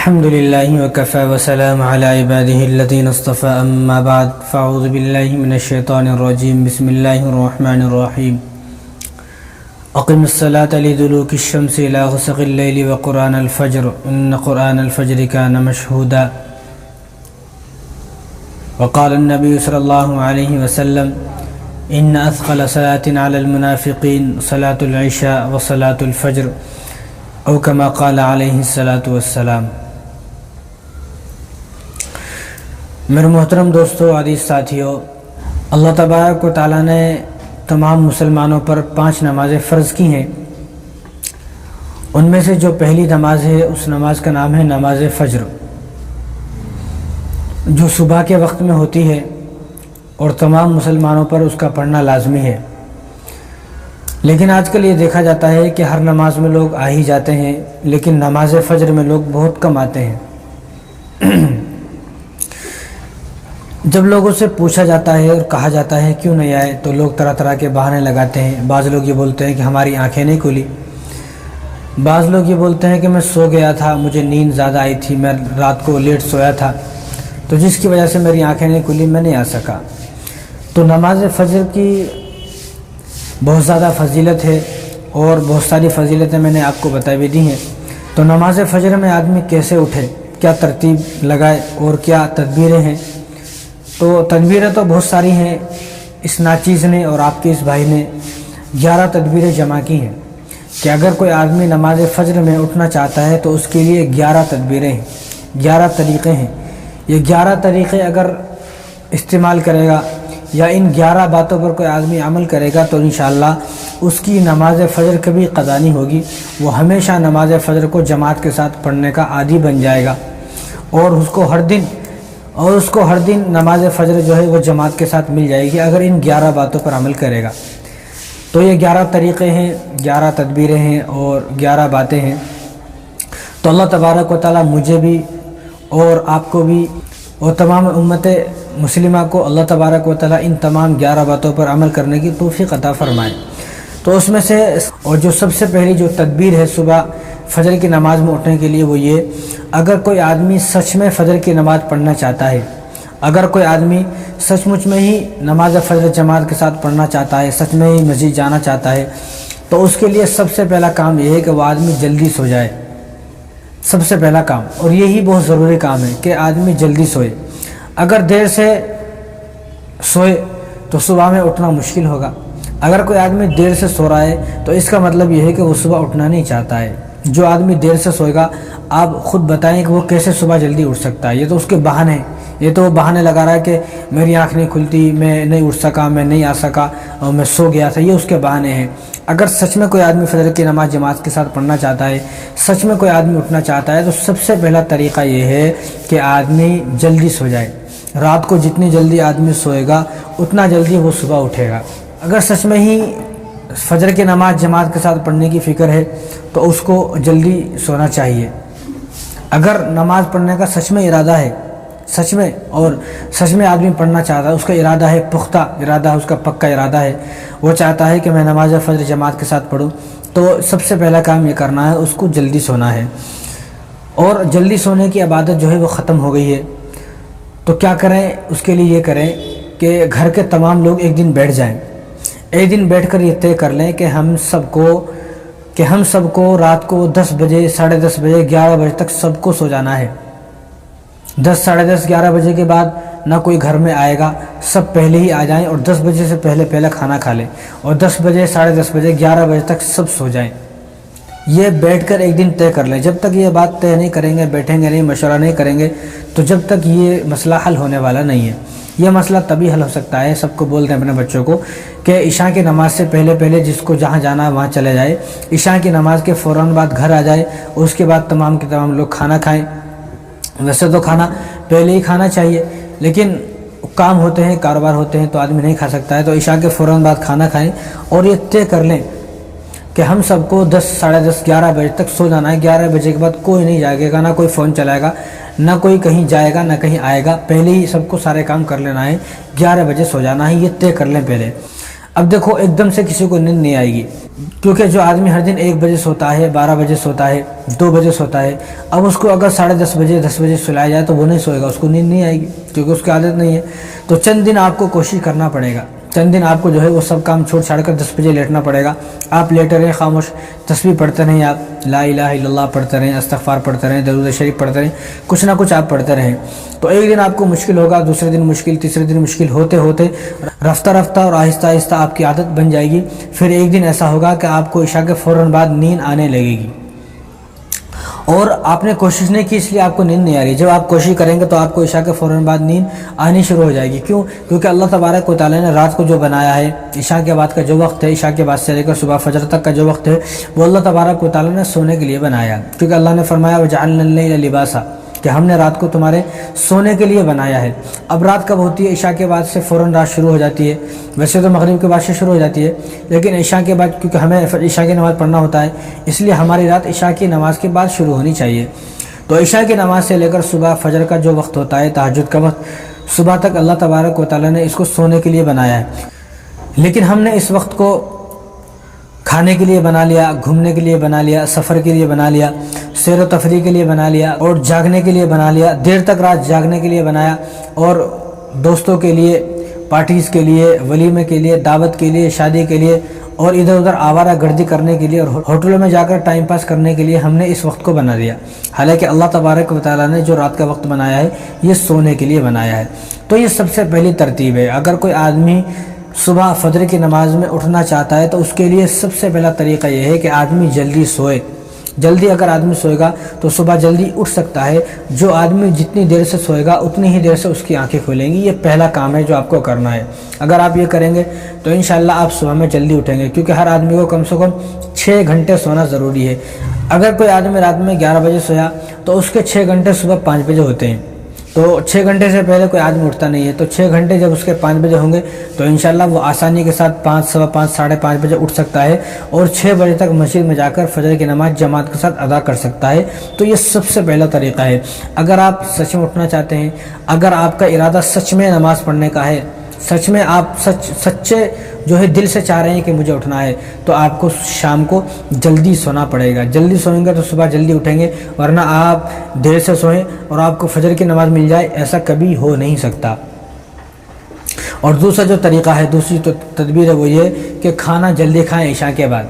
الحمد لله وكفى وسلام على عباده الذين اصطفى أما بعد فأعوذ بالله من الشيطان الرجيم بسم الله الرحمن الرحيم أقم الصلاة لدلوك الشمس إلى غسق الليل وقرآن الفجر إن قرآن الفجر كان مشهودا وقال النبي صلى الله عليه وسلم إن أثقل صلاة على المنافقين صلاة العشاء وصلاة الفجر او کما قال علیہ الصلاۃ والسلام۔ میرے محترم دوستو، عزیز ساتھیو، اللہ تبارک و تعالیٰ نے تمام مسلمانوں پر 5 نمازیں فرض کی ہیں۔ ان میں سے جو پہلی نماز ہے اس نماز کا نام ہے نماز فجر، جو صبح کے وقت میں ہوتی ہے اور تمام مسلمانوں پر اس کا پڑھنا لازمی ہے۔ لیکن آج کل یہ دیکھا جاتا ہے کہ ہر نماز میں لوگ آ ہی جاتے ہیں، لیکن نماز فجر میں لوگ بہت کم آتے ہیں۔ جب لوگوں سے پوچھا جاتا ہے اور کہا جاتا ہے کیوں نہیں آئے، تو لوگ طرح طرح کے بہانے لگاتے ہیں۔ بعض لوگ یہ بولتے ہیں کہ ہماری آنکھیں نہیں کھلی، بعض لوگ یہ بولتے ہیں کہ میں سو گیا تھا، مجھے نیند زیادہ آئی تھی، میں رات کو لیٹ سویا تھا، تو جس کی وجہ سے میری آنکھیں نہیں کھلی، میں نہیں آ سکا۔ تو نماز فجر کی بہت زیادہ فضیلت ہے اور بہت ساری فضیلتیں میں نے آپ کو بتا بھی دی ہیں۔ تو نماز فجر میں آدمی کیسے اٹھے، کیا ترتیب لگائے اور کیا تدبیریں ہیں؟ تو تدبیریں تو بہت ساری ہیں۔ اس ناچیز نے اور آپ کے اس بھائی نے 11 تدبیریں جمع کی ہیں کہ اگر کوئی آدمی نماز فجر میں اٹھنا چاہتا ہے تو اس کے لیے 11 تدبیریں ہیں، 11 طریقے ہیں۔ یہ 11 طریقے اگر استعمال کرے گا یا ان 11 باتوں پر کوئی آدمی عمل کرے گا تو انشاءاللہ اس کی نماز فجر کبھی قضا نہیں ہوگی، وہ ہمیشہ نماز فجر کو جماعت کے ساتھ پڑھنے کا عادی بن جائے گا، اور اس کو ہر دن نماز فجر جو ہے وہ جماعت کے ساتھ مل جائے گی اگر ان 11 باتوں پر عمل کرے گا۔ تو یہ 11 طریقے ہیں، 11 تدبیریں ہیں اور 11 باتیں ہیں۔ تو اللہ تبارک و تعالیٰ مجھے بھی اور آپ کو بھی اور تمام امت مسلمہ کو اللہ تبارک و تعالیٰ ان تمام 11 باتوں پر عمل کرنے کی توفیق عطا فرمائے۔ تو اس میں سے اور جو سب سے پہلی جو تدبیر ہے صبح فجر کی نماز میں اٹھنے کے لیے وہ یہ، اگر کوئی آدمی سچ میں فجر کی نماز پڑھنا چاہتا ہے، اگر کوئی آدمی سچ مچ میں ہی نماز فجر جماعت کے ساتھ پڑھنا چاہتا ہے، سچ میں ہی مسجد جانا چاہتا ہے، تو اس کے لیے سب سے پہلا کام یہ ہے کہ وہ آدمی جلدی سو جائے۔ سب سے پہلا کام، اور یہی بہت ضروری کام ہے کہ آدمی جلدی سوئے۔ اگر دیر سے سوئے تو صبح میں اٹھنا مشکل ہوگا۔ اگر کوئی آدمی دیر سے سو رہا ہے تو اس کا مطلب یہ ہے کہ وہ صبح اٹھنا نہیں چاہتا ہے۔ جو آدمی دیر سے سوئے گا، آپ خود بتائیں کہ وہ کیسے صبح جلدی اٹھ سکتا ہے؟ یہ تو اس کے بہانے ہیں، یہ تو وہ بہانے لگا رہا ہے کہ میری آنکھ نہیں کھلتی، میں نہیں اٹھ سکا، میں نہیں آ سکا اور میں سو گیا تھا، یہ اس کے بہانے ہیں۔ اگر سچ میں کوئی آدمی فجر کی نماز جماعت کے ساتھ پڑھنا چاہتا ہے، سچ میں کوئی آدمی اٹھنا چاہتا ہے، تو سب سے پہلا طریقہ یہ ہے کہ آدمی جلدی سو جائے۔ رات کو جتنی جلدی آدمی سوئے گا اتنا جلدی وہ صبح اٹھے گا۔ اگر سچ میں ہی فجر کی نماز جماعت کے ساتھ پڑھنے کی فکر ہے تو اس کو جلدی سونا چاہیے۔ اگر نماز پڑھنے کا سچ میں ارادہ ہے، سچ میں آدمی پڑھنا چاہتا ہے، اس کا ارادہ ہے، پختہ ارادہ ہے، اس کا پکا ارادہ ہے، وہ چاہتا ہے کہ میں نماز فجر جماعت کے ساتھ پڑھوں، تو سب سے پہلا کام یہ کرنا ہے، اس کو جلدی سونا ہے۔ اور جلدی سونے کی عبادت جو ہے وہ ختم ہو گئی ہے، تو کیا کریں؟ اس کے لیے یہ کریں کہ گھر کے تمام لوگ ایک دن بیٹھ جائیں، ایک دن بیٹھ کر یہ طے کر لیں کہ ہم سب کو رات کو 10 بجے، 10:30 بجے، 11 بجے تک سب کو سو جانا ہے۔ 10، 10:30، 11 بجے کے بعد نہ کوئی گھر میں آئے گا، سب پہلے ہی آ جائیں اور 10 بجے سے پہلے کھانا کھا لیں، اور 10 بجے، 10:30 بجے، 11 بجے تک سب سو جائیں۔ یہ بیٹھ کر ایک دن طے کر لیں۔ جب تک یہ بات طے نہیں کریں گے، بیٹھیں گے نہیں، مشورہ نہیں کریں گے، تو جب تک یہ مسئلہ حل ہونے والا نہیں ہے۔ یہ مسئلہ تبھی حل ہو سکتا ہے، سب کو بول دیں اپنے بچوں کو کہ عشاء کی نماز سے پہلے جس کو جہاں جانا ہے وہاں چلے جائے، عشاء کی نماز کے فوراً بعد گھر آ جائے، اور اس کے بعد تمام کے تمام لوگ کھانا کھائیں۔ ویسے تو کھانا پہلے ہی کھانا چاہیے، لیکن کام ہوتے ہیں، کاروبار ہوتے ہیں، تو آدمی نہیں کھا سکتا ہے، تو عشاء کے فوراً بعد کھانا کھائیں، اور یہ طے کر لیں کہ ہم سب کو 10، 10:30، 11 بجے تک سو جانا ہے۔ 11 بجے کے بعد کوئی نہیں جاگے گا، نہ کوئی فون چلائے گا، نہ کوئی کہیں جائے گا، نہ کہیں آئے گا، پہلے ہی سب کو سارے کام کر لینا ہے، 11 بجے سو جانا ہے، یہ طے کر لیں پہلے۔ اب دیکھو ایک دم سے کسی کو نیند نہیں آئے گی، کیونکہ جو آدمی ہر دن 1 بجے سوتا ہے، 12 بجے سوتا ہے، 2 بجے سوتا ہے، اب اس کو اگر 10:30 بجے 10 بجے سلایا جائے تو وہ نہیں سوئے گا، اس کو نیند نہیں آئے گی کیونکہ اس کی عادت نہیں ہے۔ تو چند دن آپ کو کوشش کرنا پڑے گا، چند دن آپ کو جو ہے وہ سب کام چھوڑ چھاڑ کر 10 بجے لیٹنا پڑے گا۔ آپ لیٹے رہیں خاموش، تسبیح پڑھتے رہیں، آپ لا الہ الا اللہ پڑھتے رہیں، استغفار پڑھتے رہیں، درود شریف پڑھتے رہیں، کچھ نہ کچھ آپ پڑھتے رہیں۔ تو ایک دن آپ کو مشکل ہوگا، دوسرے دن مشکل، تیسرے دن مشکل، ہوتے ہوتے رفتہ رفتہ اور آہستہ آہستہ آپ کی عادت بن جائے گی۔ پھر ایک دن ایسا ہوگا کہ آپ کو عشاء کے فوراً بعد نیند آنے لگے گی، اور آپ نے کوشش نہیں کی اس لیے آپ کو نیند نہیں آ رہی۔ جب آپ کوشش کریں گے تو آپ کو عشاء کے فوراً بعد نیند آنی شروع ہو جائے گی۔ کیوں؟ کیونکہ اللہ تبارک و تعالیٰ نے رات کو جو بنایا ہے، عشاء کے بعد کا جو وقت ہے، عشاء کے بعد سے لے کر صبح فجر تک کا جو وقت ہے، وہ اللہ تبارک و تعالیٰ نے سونے کے لیے بنایا ہے۔ کیونکہ اللہ نے فرمایا وَجَعَلْنَا اللَّيْلَ لِبَاسًا، کہ ہم نے رات کو تمہارے سونے کے لیے بنایا ہے۔ اب رات کب ہوتی ہے؟ عشاء کے بعد سے فوراً رات شروع ہو جاتی ہے، ویسے تو مغرب کے بعد سے شروع ہو جاتی ہے، لیکن عشاء کے بعد کیونکہ ہمیں عشاء کی نماز پڑھنا ہوتا ہے، اس لیے ہماری رات عشاء کی نماز کے بعد شروع ہونی چاہیے۔ تو عشاء کی نماز سے لے کر صبح فجر کا جو وقت ہوتا ہے، تہجد کا وقت، صبح تک اللہ تبارک و تعالیٰ نے اس کو سونے کے لیے بنایا ہے۔ لیکن ہم نے اس وقت کو کھانے کے لیے بنا لیا، گھومنے کے لیے بنا لیا، سفر کے لیے بنا لیا، سیر و تفریح کے لیے بنا لیا، اور جاگنے کے لیے بنا لیا، دیر تک رات جاگنے کے لیے بنایا، اور دوستوں کے لیے، پارٹیز کے لیے، ولیمے کے لیے، دعوت کے لیے، شادی کے لیے، اور ادھر ادھر آوارہ گردی کرنے کے لیے اور ہوٹلوں میں جا کر ٹائم پاس کرنے کے لیے ہم نے اس وقت کو بنا دیا۔ حالانکہ اللہ تبارک و تعالیٰ نے جو رات کا وقت بنایا ہے یہ سونے کے لیے بنایا ہے۔ تو یہ سب سے پہلی ترتیب ہے۔ اگر کوئی آدمی صبح فجر کی نماز میں اٹھنا چاہتا ہے تو اس کے لیے سب سے پہلا طریقہ یہ ہے کہ آدمی جلدی سوئے۔ جلدی اگر آدمی سوئے گا تو صبح جلدی اٹھ سکتا ہے۔ جو آدمی جتنی دیر سے سوئے گا اتنی ہی دیر سے اس کی آنکھیں کھلیں گی۔ یہ پہلا کام ہے جو آپ کو کرنا ہے۔ اگر آپ یہ کریں گے تو انشاءاللہ آپ صبح میں جلدی اٹھیں گے، کیونکہ ہر آدمی کو کم سے کم 6 گھنٹے سونا ضروری ہے۔ اگر کوئی آدمی رات میں 11 بجے سویا تو اس کے 6 گھنٹے صبح 5 بجے ہوتے ہیں، تو 6 گھنٹے سے پہلے کوئی آدمی اٹھتا نہیں ہے۔ تو 6 گھنٹے جب اس کے 5 بجے ہوں گے تو انشاءاللہ وہ آسانی کے ساتھ 5، سوا 5، 5:30 بجے اٹھ سکتا ہے، اور 6 بجے تک مسجد میں جا کر فجر کی نماز جماعت کے ساتھ ادا کر سکتا ہے۔ تو یہ سب سے پہلا طریقہ ہے۔ اگر آپ سچ میں اٹھنا چاہتے ہیں، اگر آپ کا ارادہ سچ میں نماز پڑھنے کا ہے، سچ میں آپ سچے جو ہے دل سے چاہ رہے ہیں کہ مجھے اٹھنا ہے، تو آپ کو شام کو جلدی سونا پڑے گا۔ جلدی سوئیں گے تو صبح جلدی اٹھیں گے، ورنہ آپ دیر سے سوئیں اور آپ کو فجر کی نماز مل جائے، ایسا کبھی ہو نہیں سکتا۔ اور دوسرا جو طریقہ ہے، دوسری تدبیر ہے، وہ یہ کہ کھانا جلدی کھائیں عشاء کے بعد۔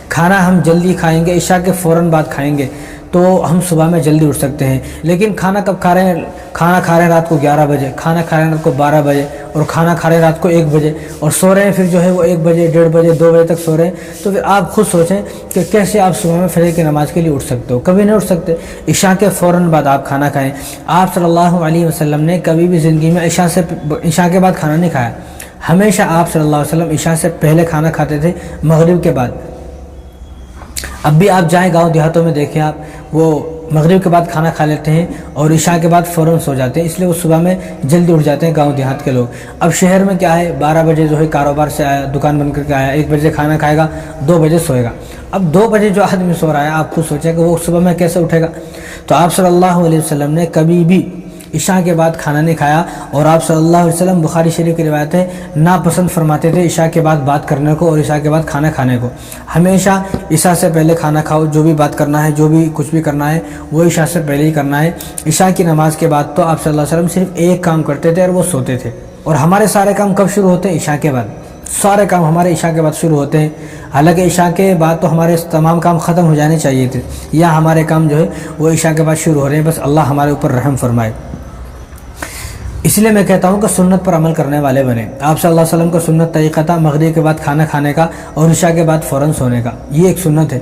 کھانا ہم جلدی کھائیں گے، عشاء کے فوراً بعد کھائیں گے تو ہم صبح میں جلدی اٹھ سکتے ہیں۔ لیکن کھانا کب کھا رہے ہیں؟ کھانا کھا رہے ہیں رات کو 11 بجے، کھانا کھا رہے ہیں رات کو 12 بجے، اور کھانا کھا رہے ہیں رات کو 1 بجے، اور سو رہے ہیں پھر جو ہے وہ 1 بجے، 1:30 بجے، 2 بجے تک سو رہے ہیں۔ تو پھر آپ خود سوچیں کہ کیسے آپ صبح میں فجر کی نماز کے لیے اٹھ سکتے ہو؟ کبھی نہیں اٹھ سکتے۔ عشاء کے فوراً بعد آپ کھانا کھائیں۔ آپ صلی اللہ علیہ وسلم نے کبھی بھی زندگی میں عشاء کے بعد کھانا نہیں کھایا۔ ہمیشہ آپ صلی اللہ علیہ وسلم عشاء سے پہلے کھانا کھاتے تھے، مغرب کے بعد۔ اب بھی آپ جائیں گاؤں دیہاتوں میں دیکھیں، آپ وہ مغرب کے بعد کھانا کھا لیتے ہیں اور عشاء کے بعد فوراً سو جاتے ہیں، اس لیے وہ صبح میں جلدی اٹھ جاتے ہیں گاؤں دیہات کے لوگ۔ اب شہر میں کیا ہے، 12 بجے جو ہے کاروبار سے آیا، دکان بند کر کے آیا، 1 بجے کھانا کھائے گا، 2 بجے سوئے گا۔ اب 2 بجے جو آدمی سو رہا ہے، آپ خود سوچیں کہ وہ صبح میں کیسے اٹھے گا؟ تو آپ صلی اللہ علیہ وسلم نے کبھی بھی عشاء کے بعد کھانا نہیں کھایا، اور آپ صلی اللہ علیہ وسلم بخاری شریف کی روایت ہے ناپسند فرماتے تھے عشاء کے بعد بات کرنے کو اور عشاء کے بعد کھانا کھانے کو۔ ہمیشہ عشاء سے پہلے کھانا کھاؤ، جو بھی بات کرنا ہے، جو بھی کچھ بھی کرنا ہے وہ عشاء سے پہلے ہی کرنا ہے۔ عشاء کی نماز کے بعد تو آپ صلی اللہ علیہ وسلم صرف ایک کام کرتے تھے اور وہ سوتے تھے۔ اور ہمارے سارے کام کب شروع ہوتے ہیں؟ عشاء کے بعد۔ سارے کام ہمارے عشاء کے بعد شروع ہوتے ہیں، حالانکہ عشاء کے بعد تو ہمارے تمام کام ختم ہو جانے چاہیے تھے، یا ہمارے کام جو ہے وہ عشاء کے بعد شروع ہو رہے ہیں۔ بس اللہ ہمارے اوپر رحم فرمائے۔ اس لیے میں کہتا ہوں کہ سنت پر عمل کرنے والے بنیں۔ آپ صلی اللہ علیہ وسلم کا سنت طریقہ تھا مغرب کے بعد کھانا کھانے کا اور عشاء کے بعد فوراً سونے کا، یہ ایک سنت ہے۔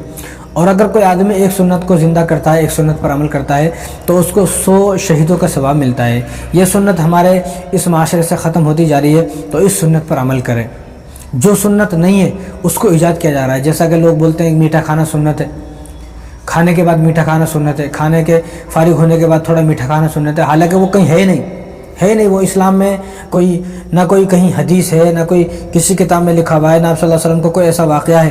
اور اگر کوئی آدمی ایک سنت کو زندہ کرتا ہے، ایک سنت پر عمل کرتا ہے، تو اس کو 100 شہیدوں کا ثواب ملتا ہے۔ یہ سنت ہمارے اس معاشرے سے ختم ہوتی جا رہی ہے، تو اس سنت پر عمل کریں۔ جو سنت نہیں ہے اس کو ایجاد کیا جا رہا ہے، جیسا کہ لوگ بولتے ہیں میٹھا کھانا سنت ہے، کھانے کے بعد میٹھا کھانا سنت ہے، کھانے کے فارغ ہونے کے بعد تھوڑا میٹھا کھانا سنت ہے، حالانکہ وہ کہیں ہے نہیں، وہ اسلام میں نہ کوئی کہیں حدیث ہے، نہ کوئی کسی کتاب میں لکھا ہوا ہے، نہ آپ صلی اللہ علیہ وسلم کو کوئی ایسا واقعہ ہے،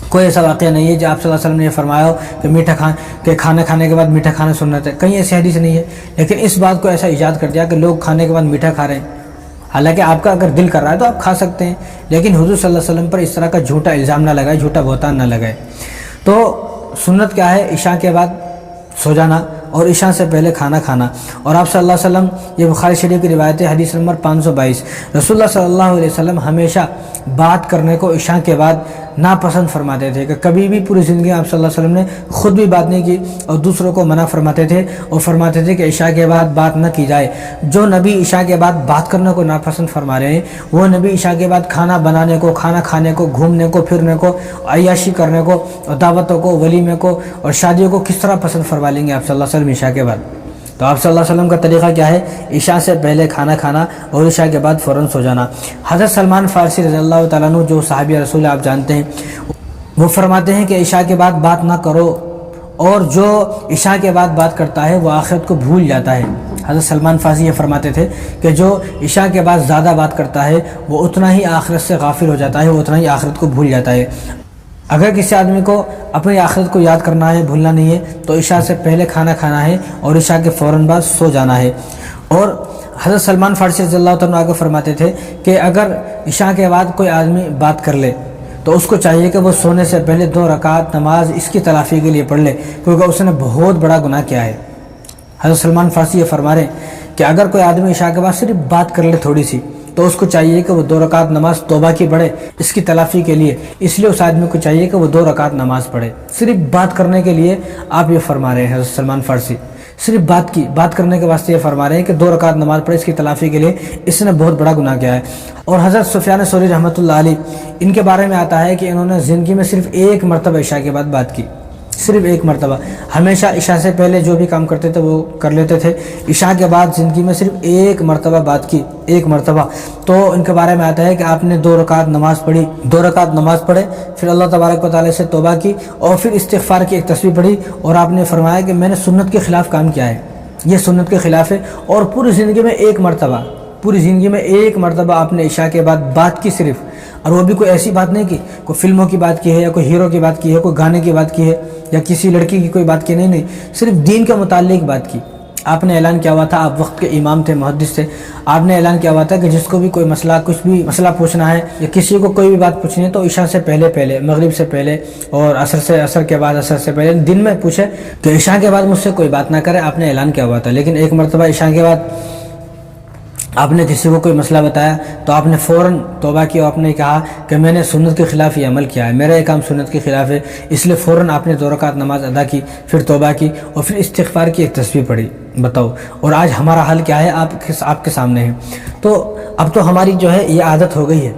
کوئی ایسا واقعہ نہیں ہے جو آپ صلی اللہ علیہ وسلم نے یہ فرمایا ہو کہ کھانا کھانے کے بعد میٹھا کھانا سنت ہے، کہیں ایسی حدیث نہیں ہے۔ لیکن اس بات کو ایسا ایجاد کر دیا کہ لوگ کھانے کے بعد میٹھا کھا رہے ہیں، حالانکہ آپ کا اگر دل کر رہا ہے تو آپ کھا سکتے ہیں، لیکن حضور صلی اللہ علیہ وسلم پر اس طرح کا جھوٹا الزام نہ لگائے، جھوٹا بہتان نہ لگائے۔ تو سنت کیا ہے؟ عشاء کے بعد سو جانا اور عشاء سے پہلے کھانا کھانا۔ اور آپ صلی اللہ علیہ وسلم، یہ بخاری شریف کی روایت ہے، حدیث نمبر 522، رسول اللہ صلی اللہ علیہ وسلم ہمیشہ بات کرنے کو عشاء کے بعد ناپسند فرماتے تھے، کہ کبھی بھی پوری زندگی آپ صلی اللہ علیہ وسلم نے خود بھی بات نہیں کی اور دوسروں کو منع فرماتے تھے، اور فرماتے تھے کہ عشاء کے بعد بات نہ کی جائے۔ جو نبی عشاء کے بعد بات کرنے کو ناپسند فرما رہے ہیں، وہ نبی عشاء کے بعد کھانا بنانے کو، کھانا کھانے کو، گھومنے کو، پھرنے کو، عیاشی کرنے کو، اور دعوتوں کو، ولیمے کو اور شادیوں کو کس طرح پسند فرما لیں گے آپ صلی اللہ علیہ وسلم عشاء کے بعد؟ تو آپ صلی اللہ علیہ وسلم کا طریقہ کیا ہے؟ عشاء سے پہلے کھانا کھانا اور عشاء کے بعد فوراً سو جانا۔ حضرت سلمان فارسی رضی اللہ تعالیٰ عنہ، جو صحابی رسول آپ جانتے ہیں، وہ فرماتے ہیں کہ عشاء کے بعد بات نہ کرو، اور جو عشاء کے بعد بات کرتا ہے وہ آخرت کو بھول جاتا ہے۔ حضرت سلمان فارسی یہ فرماتے تھے کہ جو عشاء کے بعد زیادہ بات کرتا ہے وہ اتنا ہی آخرت سے غافل ہو جاتا ہے، وہ اتنا ہی آخرت کو بھول جاتا ہے۔ اگر کسی آدمی کو اپنی آخرت کو یاد کرنا ہے، بھولنا نہیں ہے، تو عشاء سے پہلے کھانا کھانا ہے اور عشاء کے فوراً بعد سو جانا ہے۔ اور حضرت سلمان فارسی رضی اللہ تعالیٰ عنہ فرماتے تھے کہ اگر عشاء کے بعد کوئی آدمی بات کر لے تو اس کو چاہیے کہ وہ سونے سے پہلے 2 رکعت نماز اس کی تلافی کے لیے پڑھ لے، کیونکہ اس نے بہت بڑا گناہ کیا ہے۔ حضرت سلمان فارسی یہ فرما رہے ہیں کہ اگر کوئی آدمی عشاء کے بعد صرف بات کر لے تھوڑی سی، تو اس کو چاہیے کہ وہ 2 رکعت نماز توبہ کی پڑھے اس کی تلافی کے لیے۔ اس لیے اس آدمی کو چاہیے کہ وہ 2 رکعت نماز پڑھے، صرف بات کرنے کے لیے آپ یہ فرما رہے ہیں حضرت سلمان فارسی، صرف بات کرنے کے واسطے یہ فرما رہے ہیں کہ 2 رکعت نماز پڑھے اس کی تلافی کے لیے، اس نے بہت بڑا گناہ کیا ہے۔ اور حضرت سفیان ثوری رحمۃ اللہ علیہ، ان کے بارے میں آتا ہے کہ انہوں نے زندگی میں صرف 1 مرتبہ عشاء کے بعد بات کی، صرف 1 مرتبہ۔ ہمیشہ عشاء سے پہلے جو بھی کام کرتے تھے وہ کر لیتے تھے، عشاء کے بعد زندگی میں صرف 1 مرتبہ بات کی، 1 مرتبہ۔ تو ان کے بارے میں آتا ہے کہ آپ نے 2 رکعت نماز پڑھی، 2 رکعت نماز پڑھے، پھر اللہ تبارک و تعالیٰ سے توبہ کی اور پھر استغفار کی ایک تسبیح پڑھی، اور آپ نے فرمایا کہ میں نے سنت کے خلاف کام کیا ہے، یہ سنت کے خلاف ہے۔ اور پوری زندگی میں 1 مرتبہ، پوری زندگی میں 1 مرتبہ آپ نے عشاء کے بعد بات کی صرف، اور وہ بھی کوئی ایسی بات نہیں کی، کوئی فلموں کی بات کی ہے یا کوئی ہیرو کی بات کی ہے، کوئی گانے کی بات کی ہے یا کسی لڑکی کی کوئی بات کی، نہیں، صرف دین کے متعلق بات کی۔ آپ نے اعلان کیا ہوا تھا، آپ وقت کے امام تھے، محدث تھے، آپ نے اعلان کیا ہوا تھا کہ جس کو بھی کوئی مسئلہ، کچھ بھی مسئلہ پوچھنا ہے یا کسی کو کوئی بھی بات پوچھنی ہے تو عشاء سے پہلے، مغرب سے پہلے اور عصر کے بعد، عصر سے پہلے دن میں پوچھے کہ عشاء کے بعد مجھ سے کوئی بات نہ کرے، آپ نے اعلان کیا ہوا تھا۔ لیکن 1 مرتبہ عشاء کے بعد آپ نے کسی کو کوئی مسئلہ بتایا تو آپ نے فوراً توبہ کی، اور آپ نے کہا کہ میں نے سنت کے خلاف یہ عمل کیا ہے، میرا یہ کام سنت کے خلاف ہے، اس لیے فوراً آپ نے 2 رکعت نماز ادا کی، پھر توبہ کی اور پھر استغفار کی ایک تسبیح پڑھی۔ بتاؤ، اور آج ہمارا حال کیا ہے؟ آپ کے سامنے ہے۔ تو اب تو ہماری جو ہے یہ عادت ہو گئی ہے،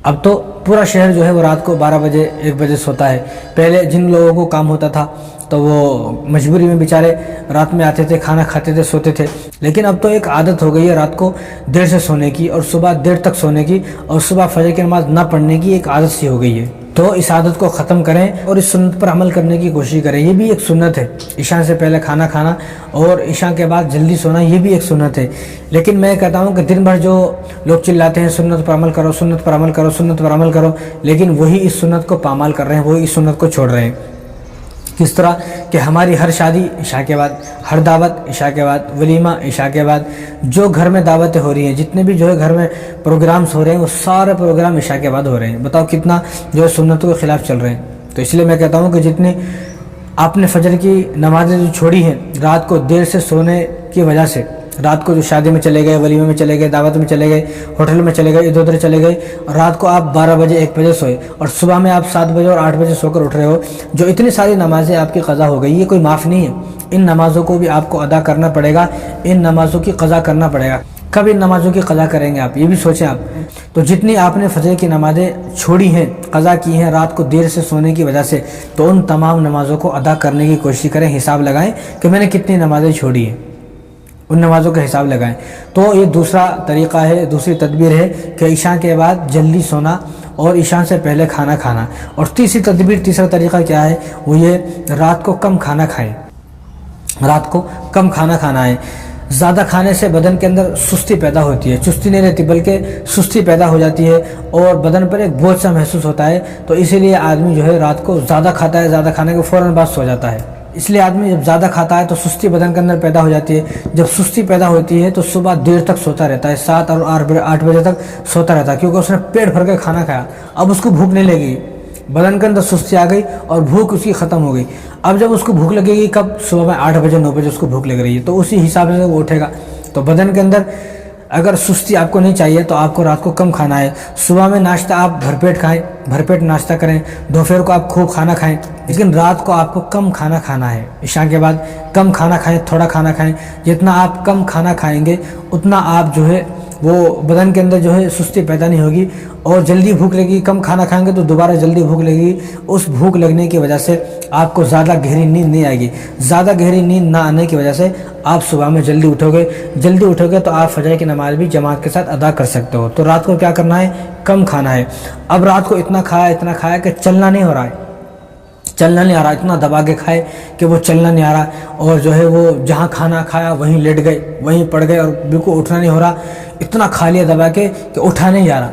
اب تو پورا شہر جو ہے وہ رات کو 12 بجے 1 بجے سوتا ہے۔ پہلے جن لوگوں کو کام ہوتا تھا تو وہ مجبوری میں بیچارے رات میں آتے تھے، کھانا کھاتے تھے، سوتے تھے، لیکن اب تو ایک عادت ہو گئی ہے رات کو دیر سے سونے کی اور صبح دیر تک سونے کی اور صبح فجر کی نماز نہ پڑھنے کی ایک عادت سی ہو گئی ہے۔ تو اس عادت کو ختم کریں اور اس سنت پر عمل کرنے کی کوشش کریں، یہ بھی ایک سنت ہے۔ عشاء سے پہلے کھانا کھانا اور عشاء کے بعد جلدی سونا، یہ بھی ایک سنت ہے۔ لیکن میں کہتا ہوں کہ دن بھر جو لوگ چلاتے ہیں سنت پر عمل کرو، سنت پر عمل کرو، سنت پر عمل کرو، لیکن وہی اس سنت کو پامال کر رہے ہیں، وہی اس سنت کو چھوڑ رہے ہیں۔ کس طرح کہ ہماری ہر شادی عشاء کے بعد، ہر دعوت عشاء کے بعد، ولیمہ عشاء کے بعد، جو گھر میں دعوتیں ہو رہی ہیں، جتنے بھی جو ہے گھر میں پروگرامز ہو رہے ہیں، وہ سارے پروگرام عشاء کے بعد ہو رہے ہیں۔ بتاؤ کتنا جو ہے سنتوں کے خلاف چل رہے ہیں۔ تو اس لیے میں کہتا ہوں کہ جتنی آپ نے فجر کی نمازیں جو چھوڑی ہیں رات کو دیر سے سونے کی وجہ سے، رات کو جو شادی میں چلے گئے، ولیمے میں چلے گئے، دعوت میں چلے گئے، ہوٹل میں چلے گئے، ادھر ادھر چلے گئے، اور رات کو آپ 12 بجے 1 بجے سوئے اور صبح میں آپ 7 بجے اور 8 بجے سو کر اٹھ رہے ہو، جو اتنی ساری نمازیں آپ کی قضا ہو گئی، یہ کوئی معاف نہیں ہے۔ ان نمازوں کو بھی آپ کو ادا کرنا پڑے گا، ان نمازوں کی قضا کرنا پڑے گا۔ کب ان نمازوں کی قضا کریں گے آپ، یہ بھی سوچیں آپ۔ تو جتنی آپ نے فجر کی نمازیں چھوڑی ہیں، قضا کی ہیں رات کو دیر سے سونے کی وجہ سے، تو ان تمام نمازوں کو ادا کرنے کی کوشش کریں، حساب لگائیں کہ میں نے کتنی نمازیں چھوڑی ہیں، ان نمازوں کا حساب لگائیں۔ تو یہ دوسرا طریقہ ہے، دوسری تدبیر ہے کہ عشاء کے بعد جلدی سونا اور عشاء سے پہلے کھانا کھانا۔ اور تیسری تدبیر، تیسرا طریقہ کیا ہے؟ وہ یہ رات کو کم کھانا کھائیں، رات کو کم کھانا کھانا ہے۔ زیادہ کھانے سے بدن کے اندر سستی پیدا ہوتی ہے، چستی نہیں رہتی بلکہ سستی پیدا ہو جاتی ہے اور بدن پر ایک بوجھ سا محسوس ہوتا ہے۔ تو اسی لیے آدمی جو ہے رات کو زیادہ کھاتا ہے، زیادہ کھانے کے فوراً بعد سو جاتا ہے۔ اس لیے آدمی جب زیادہ کھاتا ہے تو سستی بدن کے اندر پیدا ہو جاتی ہے. جب سستی پیدا ہوتی ہے تو صبح دیر تک سوتا رہتا ہے, 7 اور 8 بجے تک سوتا رہتا ہے, کیونکہ اس نے پیٹ بھر کے کھانا کھایا. اب اس کو بھوک نہیں لگے گی, بدن کے اندر سستی آ گئی اور بھوک اس کی ختم ہو گئی. اب جب اس کو بھوک لگے گی کب, صبح میں 8 بجے 9 بجے اس کو بھوک لگ رہی ہے, تو اسی حساب سے وہ اٹھے گا. تو بدن کے اندر اگر سستی آپ کو نہیں چاہیے تو آپ کو رات کو کم کھانا ہے. صبح میں ناشتہ آپ بھرپیٹ کھائیں, بھرپیٹ ناشتہ کریں. دوپہر کو آپ خوب کھانا کھائیں, لیکن رات کو آپ کو کم کھانا کھانا ہے. عشاء کے بعد کم کھانا کھائیں, تھوڑا کھانا کھائیں. جتنا آپ کم کھانا کھائیں گے اتنا آپ جو ہے وہ بدن کے اندر جو ہے سستی پیدا نہیں ہوگی اور جلدی بھوک لگے گی. کم کھانا کھائیں گے تو دوبارہ جلدی بھوک لگے گی. اس بھوک لگنے کی وجہ سے آپ کو زیادہ گہری نیند نہیں آئے گی. زیادہ گہری نیند نہ آنے کی وجہ سے آپ صبح میں جلدی اٹھو گے تو آپ فجر کی نماز بھی جماعت کے ساتھ ادا کر سکتے ہو. تو رات کو کیا کرنا ہے, کم کھانا ہے. اب رات کو اتنا کھایا کہ چلنا نہیں ہو رہا ہے, چلنا نہیں آ رہا, اتنا دبا کے کھائے کہ وہ چلنا نہیں آ رہا, اور جو ہے وہ جہاں کھانا کھایا وہیں لیٹ گئے, وہیں پڑ گئے اور بالکل اٹھنا نہیں ہو رہا. اتنا کھا لیا دبا کے کہ اٹھا نہیں جا رہا.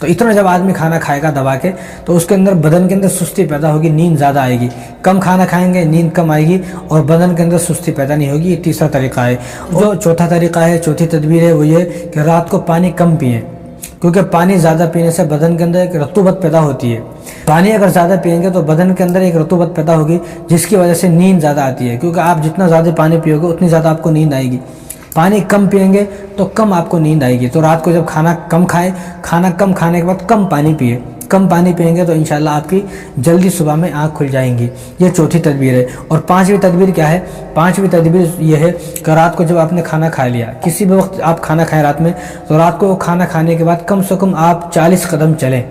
تو اتنا جب آدمی کھانا کھائے گا دبا کے تو اس کے اندر بدن کے اندر سستی پیدا ہوگی, نیند زیادہ آئے گی. کم کھانا کھائیں گے نیند کم آئے گی اور بدن کے اندر سستی پیدا نہیں ہوگی. یہ تیسرا طریقہ ہے. جو چوتھا طریقہ ہے, چوتھی تدبیر ہے, وہ یہ کہ رات کو پانی کم پئیں, کیونکہ پانی زیادہ پینے سے بدن کے اندر ایک رطوبت پیدا ہوتی ہے. پانی اگر زیادہ پئیں گے تو بدن کے اندر ایک رطوبت پیدا ہوگی جس کی وجہ سے نیند زیادہ آتی ہے, کیونکہ آپ جتنا زیادہ پانی پیو گے اتنی زیادہ آپ کو نیند آئے گی. پانی کم پئیں گے تو کم آپ کو نیند آئے گی. تو رات کو جب کھانا کم کھائیں, کھانا کم کھانے کے بعد کم پانی پیئے. کم پانی پئیں گے تو انشاءاللہ آپ کی جلدی صبح میں آنکھ کھل جائیں گی. یہ چوتھی تدبیر ہے. اور پانچویں تدبیر کیا ہے, پانچویں تدبیر یہ ہے کہ رات کو جب آپ نے کھانا کھا لیا, کسی بھی وقت آپ کھانا کھائیں رات میں, تو رات کو کھانا کھانے کے بعد کم سے کم آپ 40 قدم چلیں,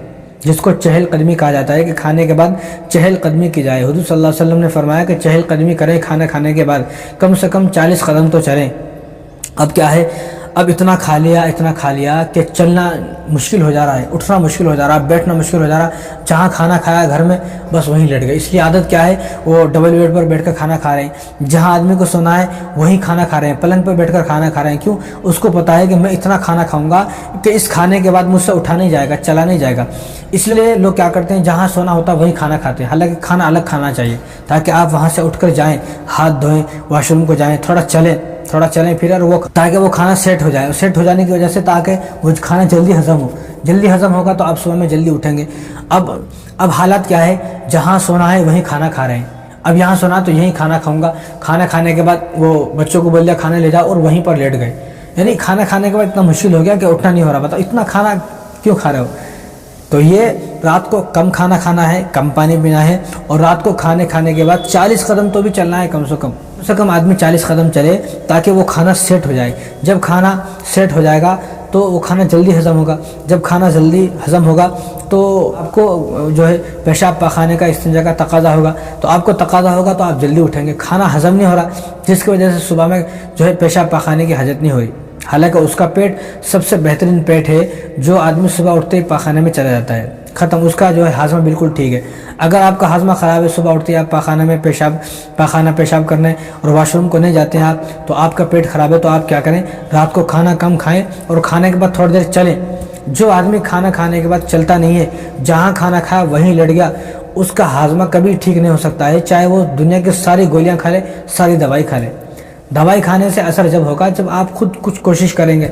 جس کو چہل قدمی کہا جاتا ہے کہ کھانے کے بعد چہل قدمی کی جائے. حضور صلی اللہ علیہ وسلم نے فرمایا کہ چہل قدمی کریں کھانا کھانے کے بعد, کم سے کم 40 قدم تو چلیں. اب کیا ہے, اب اتنا کھا لیا کہ چلنا مشکل ہو جا رہا ہے, اٹھنا مشکل ہو جا رہا ہے, بیٹھنا مشکل ہو جا رہا ہے. جہاں کھانا کھایا گھر میں بس وہیں لیٹ گئے. اس لیے عادت کیا ہے, وہ ڈبل بیڈ پر بیٹھ کر کھانا کھا رہے ہیں. جہاں آدمی کو سونا ہے وہیں کھانا کھا رہے ہیں, پلنگ پر بیٹھ کر کھانا کھا رہے ہیں. کیوں, اس کو پتا ہے کہ میں اتنا کھانا کھاؤں گا کہ اس کھانے کے بعد مجھ سے اٹھا نہیں جائے گا, چلا نہیں جائے گا. اس لیے لوگ کیا کرتے ہیں, جہاں سونا ہوتا ہے وہیں کھانا کھاتے ہیں. حالانکہ کھانا الگ کھانا چاہیے تاکہ آپ وہاں سے اٹھ کر جائیں, ہاتھ دھوئیں, واش روم کو جائیں, تھوڑا چلیں پھر, اور وہ تاکہ وہ کھانا سیٹ ہو جائے. سیٹ ہو جانے کی وجہ سے تاکہ وہ کھانا جلدی ہضم ہوگا تو آپ صبح میں جلدی اٹھیں گے. اب حالات کیا ہے, جہاں سونا ہے وہیں کھانا کھا رہے ہیں. اب یہاں سونا تو یہیں کھانا کھاؤں گا. کھانا کھانے کے بعد وہ بچوں کو بول دیا کھانا لے جاؤ اور وہیں پر لیٹ گئے. یعنی کھانا کھانے کے بعد اتنا مشکل ہو گیا کہ اٹھنا نہیں ہو رہا. بتاؤ اتنا کھانا کیوں کھا رہے ہو. تو یہ رات کو کم کھانا کھانا ہے, کم پانی پینا ہے, اور رات کو کھانے کے بعد 40 قدم تو بھی چلنا ہے. کم سے کم آدمی 40 قدم چلے تاکہ وہ کھانا سیٹ ہو جائے. جب کھانا سیٹ ہو جائے گا تو وہ کھانا جلدی ہضم ہوگا. جب کھانا جلدی ہضم ہوگا تو آپ کو جو ہے پیشاب پاخانے کا, استنجا کا تقاضا ہوگا. تو آپ کو تقاضا ہوگا تو آپ جلدی اٹھیں گے. کھانا ہضم نہیں ہو رہا جس کی وجہ سے صبح میں جو ہے پیشاب پاخانے کی حاجت نہیں ہوئی. حالانکہ اس کا پیٹ سب سے بہترین پیٹ ہے جو آدمی صبح اٹھتے ہی پاخانے میں چلا جاتا ہے, ختم. اس کا جو ہے ہاضمہ بالکل ٹھیک ہے. اگر آپ کا ہاضمہ خراب ہے, صبح اٹھتے ہی آپ پیشاب کرنے اور واش روم کو نہیں جاتے ہیں آپ, تو آپ کا پیٹ خراب ہے. تو آپ کیا کریں, رات کو کھانا کم کھائیں اور کھانے کے بعد تھوڑی دیر چلیں. جو آدمی کھانا کھانے کے بعد چلتا نہیں ہے, جہاں کھانا کھایا وہیں لیٹ گیا, اس کا ہاضمہ کبھی ٹھیک نہیں ہو سکتا ہے, چاہے وہ دنیا کی ساری گولیاں کھا لے, ساری دوائی کھا لے. دوائی کھانے سے اثر جب ہوگا جب آپ خود کچھ کوشش کریں گے.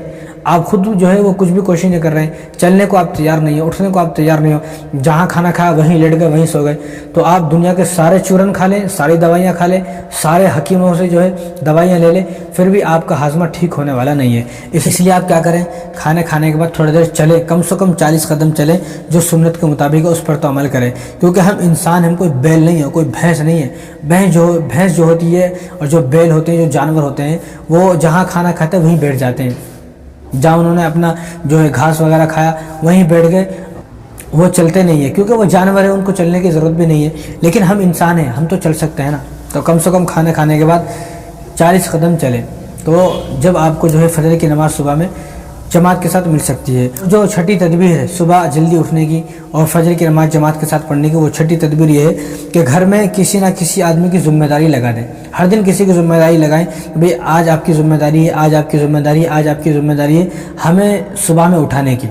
آپ خود جو ہے وہ کچھ بھی کوشش نہیں کر رہے ہیں, چلنے کو آپ تیار نہیں ہو, اٹھنے کو آپ تیار نہیں ہو, جہاں کھانا کھایا وہیں لیٹ گئے, وہیں سو گئے. تو آپ دنیا کے سارے چورن کھا لیں, ساری دوائیاں کھا لیں, سارے حکیموں سے جو ہے دوائیاں لے لیں, پھر بھی آپ کا ہاضمہ ٹھیک ہونے والا نہیں ہے. اس لیے آپ کیا کریں, کھانے کے بعد تھوڑی دیر چلیں, کم سے کم 40 قدم چلیں, جو سنت کے مطابق ہے اس پر تو عمل کریں. کیونکہ ہم انسان, ہم کوئی بیل نہیں ہے, کوئی بھینس نہیں ہے. بھینس جو ہوتی ہے اور جو بیل ہوتے ہیں, جو جانور ہوتے ہیں, وہ جہاں کھانا کھاتے ہیں وہیں بیٹھ جاتے ہیں. جہاں انہوں نے اپنا جو ہے گھاس وغیرہ کھایا وہیں بیٹھ گئے, وہ چلتے نہیں ہیں. کیونکہ وہ جانور ہیں, ان کو چلنے کی ضرورت بھی نہیں ہے. لیکن ہم انسان ہیں, ہم تو چل سکتے ہیں نا. تو کم سے کم کھانے کے بعد 40 قدم چلیں. تو جب آپ کو جو ہے فجر کی نماز صبح میں جماعت کے ساتھ مل سکتی ہے. جو چھٹی تدبیر ہے صبح جلدی اٹھنے کی اور فجر کی نماز جماعت کے ساتھ پڑھنے کی, وہ چھٹی تدبیر یہ ہے کہ گھر میں کسی نہ کسی آدمی کی ذمہ داری لگا دیں. ہر دن کسی کی ذمہ داری لگائیں کہ بھئی آج آپ کی ذمہ داری ہے, آج آپ کی ذمہ داری ہے, آج آپ کی ذمہ داری ہے ہمیں صبح میں اٹھانے کی.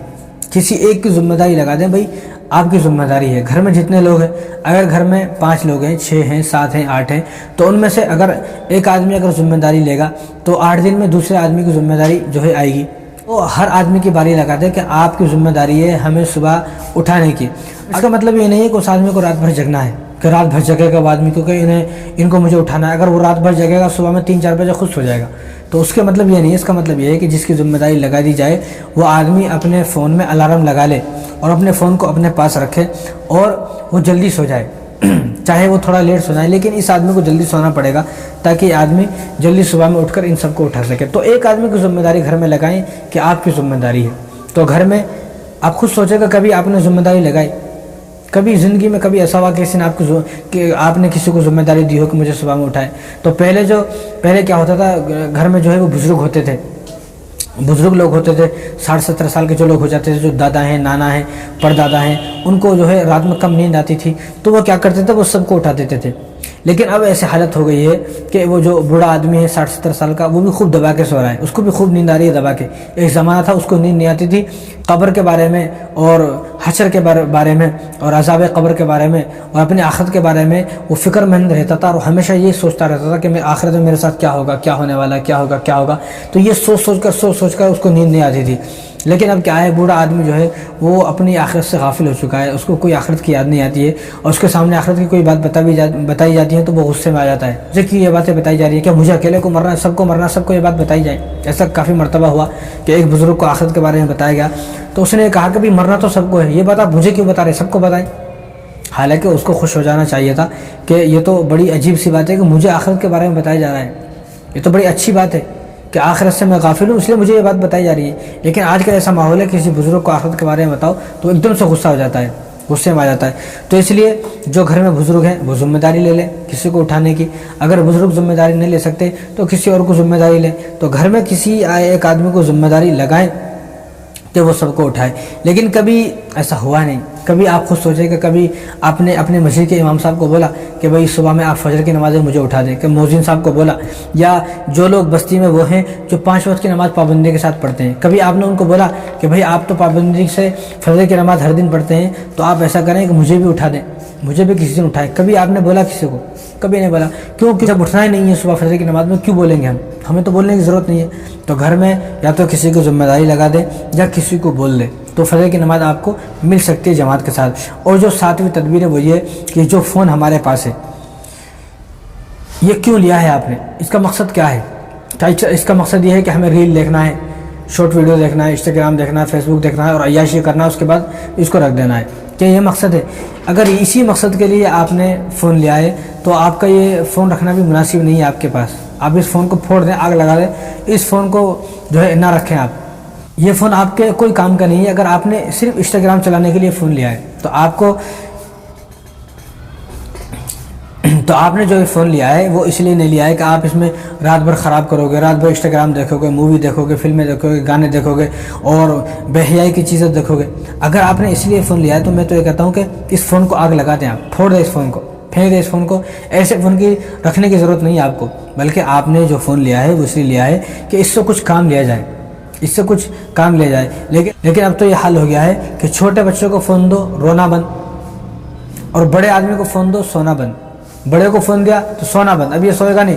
کسی ایک کی ذمہ داری لگا دیں, بھئی آپ کی ذمہ داری ہے. گھر میں جتنے لوگ ہیں, اگر گھر میں 5 لوگ ہیں, 6 ہیں, 7 ہیں, 8 ہیں, تو ان میں سے اگر ایک آدمی اگر ذمہ داری لے گا تو 8 دن میں دوسرے آدمی کی ذمہ داری جو ہے آئے گی. وہ ہر آدمی کی باری لگا دے کہ آپ کی ذمہ داری ہے ہمیں صبح اٹھانے کی. اس کا مطلب یہ نہیں ہے کہ اس آدمی کو رات بھر جگنا ہے, کہ رات بھر جگے گا وہ آدمی, کیونکہ ان کو مجھے اٹھانا ہے. اگر وہ رات بھر جگے گا صبح میں 3-4 بجے خود سو جائے گا. تو اس کا مطلب یہ نہیں ہے. اس کا مطلب یہ ہے کہ جس کی ذمہ داری لگا دی جائے وہ آدمی اپنے فون میں الارم لگا لے اور اپنے فون کو اپنے پاس رکھے اور وہ جلدی سو جائے. چاہے وہ تھوڑا لیٹ سو جائے, لیکن اس آدمی کو جلدی سونا پڑے گا تاکہ یہ آدمی جلدی صبح میں اٹھ کر ان سب کو اٹھا سکے. تو ایک آدمی کی ذمہ داری گھر میں لگائیں کہ آپ کی ذمہ داری ہے. تو گھر میں آپ خود سوچے گا کبھی آپ نے ذمہ داری لگائی, کبھی زندگی میں کبھی ایسا ہوا کہ کسی نے آپ نے کسی کو ذمہ داری دی ہو کہ مجھے صبح میں اٹھائے. تو پہلے کیا ہوتا تھا, گھر میں جو ہے وہ بزرگ ہوتے تھے, بزرگ لوگ ہوتے تھے, 60-70 سال کے جو لوگ ہو جاتے تھے, جو دادا ہیں, نانا ہیں, پردادا ہیں, ان کو جو ہے رات میں کم نیند آتی تھی تو وہ کیا کرتے تھے, وہ سب کو اٹھا دیتے تھے. لیکن اب ایسی حالت ہو گئی ہے کہ وہ جو بوڑھا آدمی ہے 60-70 سال کا, وہ بھی خوب دبا کے سو رہا ہے, اس کو بھی خوب نیند آ رہی ہے دبا کے. ایک زمانہ تھا اس کو نیند نہیں آتی تھی, قبر کے بارے میں اور حشر کے بارے میں اور عذاب قبر کے بارے میں اور اپنے آخرت کے بارے میں وہ فکر مند رہتا تھا, اور ہمیشہ یہ سوچتا رہتا تھا کہ میں آخرت میں میرے ساتھ کیا ہوگا, کیا ہونے والا ہے, کیا ہوگا, کیا ہوگا. تو یہ سوچ کر اس کو نیند نہیں آتی تھی. لیکن اب کیا ہے, بوڑھا آدمی جو ہے وہ اپنی آخرت سے غافل ہو چکا ہے, اس کو کوئی آخرت کی یاد نہیں آتی ہے, اور اس کے سامنے آخرت کی کوئی بات بتائی جاتی ہے تو وہ غصے میں آ جاتا ہے. مجھے کہ یہ باتیں بتائی جا رہی ہیں کہ مجھے اکیلے کو مرنا ہے, سب کو مرنا, سب کو یہ بات بتائی جائے. ایسا کافی مرتبہ ہوا کہ ایک بزرگ کو آخرت کے بارے میں بتایا گیا تو اس نے کہا کہ بھی مرنا تو سب کو ہے, یہ بات آپ مجھے کیوں بتا رہے, سب کو بتائیں. حالانکہ اس کو خوش ہو جانا چاہیے تھا کہ یہ تو بڑی عجیب سی بات ہے کہ مجھے آخرت کے بارے میں بتایا جا رہا ہے, یہ تو بڑی اچھی بات ہے کہ آخرت سے میں غافل ہوں, اس لیے مجھے یہ بات بتائی جا رہی ہے. لیکن آج کل ایسا ماحول ہے کہ کسی بزرگ کو آخرت کے بارے میں بتاؤ تو ایک دم سے غصہ ہو جاتا ہے, غصے میں آ جاتا ہے. تو اس لیے جو گھر میں بزرگ ہیں وہ ذمہ داری لے لیں کسی کو اٹھانے کی. اگر بزرگ ذمہ داری نہیں لے سکتے تو کسی اور کو ذمہ داری لیں. تو گھر میں کسی ایک آدمی کو ذمہ داری لگائیں کہ وہ سب کو اٹھائے. لیکن کبھی ایسا ہوا نہیں. کبھی آپ خود سوچیں کہ کبھی آپ نے اپنے مسجد کے امام صاحب کو بولا کہ بھائی صبح میں آپ فجر کی نمازیں مجھے اٹھا دیں, کہ مؤذن صاحب کو بولا, یا جو لوگ بستی میں وہ ہیں جو 5 وقت کی نماز پابندی کے ساتھ پڑھتے ہیں, کبھی آپ نے ان کو بولا کہ بھائی آپ تو پابندی سے فجر کی نماز ہر دن پڑھتے ہیں تو آپ ایسا کریں کہ مجھے بھی اٹھا دیں, مجھے بھی کسی دن اٹھائیں. کبھی آپ نے بولا کسی کو؟ کبھی نہیں بولا. کیوں کہ جب اٹھنا ہی نہیں ہے صبح فجر کی نماز میں کیوں بولیں گے ہمیں تو بولنے کی ضرورت نہیں ہے. تو گھر میں یا تو کسی کو ذمہ داری لگا دیں یا کسی کو بول دیں تو فجر کی نماز آپ کو مل سکتی ہے جماعت کے ساتھ. اور جو 7ویں تدبیر ہے وہ یہ کہ جو فون ہمارے پاس ہے یہ کیوں لیا ہے آپ نے, اس کا مقصد کیا ہے؟ اس کا مقصد یہ ہے کہ ہمیں ریل دیکھنا ہے, شارٹ ویڈیو دیکھنا ہے, انسٹاگرام دیکھنا ہے, فیس بک دیکھنا ہے اور عیاشی کرنا ہے, اس کے بعد اس کو رکھ دینا ہے. کیا یہ مقصد ہے؟ اگر اسی مقصد کے لیے آپ نے فون لیا ہے تو آپ کا یہ فون رکھنا بھی مناسب نہیں ہے آپ کے پاس. آپ اس فون کو پھوڑ دیں, آگ لگا دیں, اس فون کو جو ہے نہ رکھیں آپ. یہ فون آپ کے کوئی کام کا نہیں ہے. اگر آپ نے صرف انسٹاگرام چلانے کے لیے فون لیا ہے تو آپ نے جو فون لیا ہے وہ اس لیے نہیں لیا ہے کہ آپ اس میں رات بھر خراب کرو گے, رات بھر انسٹاگرام دیکھو گے, مووی دیکھو گے, فلمیں دیکھو گے, گانے دیکھو گے اور بے حیائی کی چیزیں دیکھو گے. اگر آپ نے اس لیے فون لیا ہے تو میں تو یہ کہتا ہوں کہ اس فون کو آگ لگا دیں, آپ پھوڑ دیں اس فون کو, پھینک دیں اس فون کو. ایسے فون کی رکھنے کی ضرورت نہیں ہے آپ کو, بلکہ آپ نے جو فون لیا ہے وہ اس لیے لیا ہے کہ اس سے کچھ کام لیا جائے, اس سے کچھ کام لیا جائے. لیکن اب تو یہ حال ہو گیا ہے کہ چھوٹے بچوں کو فون دو رونا بند, اور بڑے آدمی کو فون دو سونا بند. بڑے کو فون دیا تو سونا بند, اب یہ سوئے گا نہیں,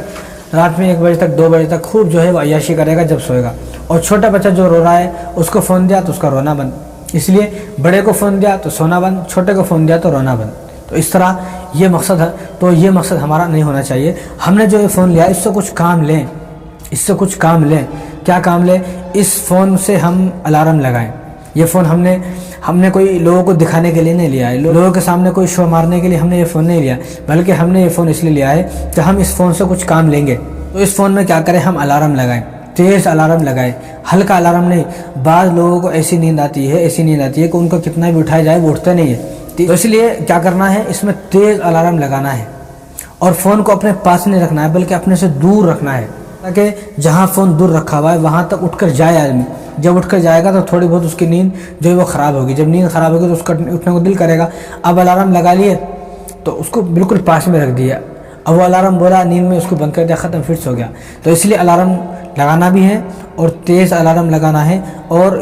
رات میں 1 بجے تک 2 بجے تک خوب جو ہے وہ عیاشی کرے گا جب سوئے گا. اور چھوٹا بچہ جو رو رہا ہے اس کو فون دیا تو اس کا رونا بند. اس لیے بڑے کو فون دیا تو سونا بند, چھوٹے کو فون دیا تو رونا بند. تو اس طرح یہ مقصد ہے. تو یہ مقصد ہمارا نہیں ہونا چاہیے. ہم نے جو یہ فون لیا اس سے کچھ کام لیں, اس سے کچھ کام لیں. کیا کام لیں؟ اس فون سے ہم الارم لگائیں. یہ فون ہم نے کوئی لوگوں کو دکھانے کے لیے نہیں لیا ہے, لوگوں کے سامنے کوئی شو مارنے کے لیے ہم نے یہ فون نہیں لیا, بلکہ ہم نے یہ فون اس لیے لیا ہے کہ ہم اس فون سے کچھ کام لیں گے. تو اس فون میں کیا کریں, ہم الارم لگائیں, تیز الارم لگائیں, ہلکا الارم نہیں. بعض لوگوں کو ایسی نیند آتی ہے کہ ان کو کتنا بھی اٹھایا جائے وہ اٹھتے نہیں ہے. تو اس لیے کیا کرنا ہے, اس میں تیز الارم لگانا ہے اور فون کو اپنے پاس نہیں رکھنا ہے بلکہ اپنے سے دور رکھنا ہے, تاکہ جہاں فون دور رکھا ہوا ہے وہاں تک اٹھ کر جائے آدمی. جب اٹھ کر جائے گا تو تھوڑی بہت اس کی نیند جو ہے وہ خراب ہوگی. جب نیند خراب ہوگی تو اس کا اٹھنے کو دل کرے گا. اب الارم لگا لیے تو اس کو بالکل پاس میں رکھ دیا, اب وہ الارم بولا نیند میں اس کو بند کر دیا, ختم, فٹ ہو گیا. تو اس لیے الارم لگانا بھی ہے اور تیز الارم لگانا ہے, اور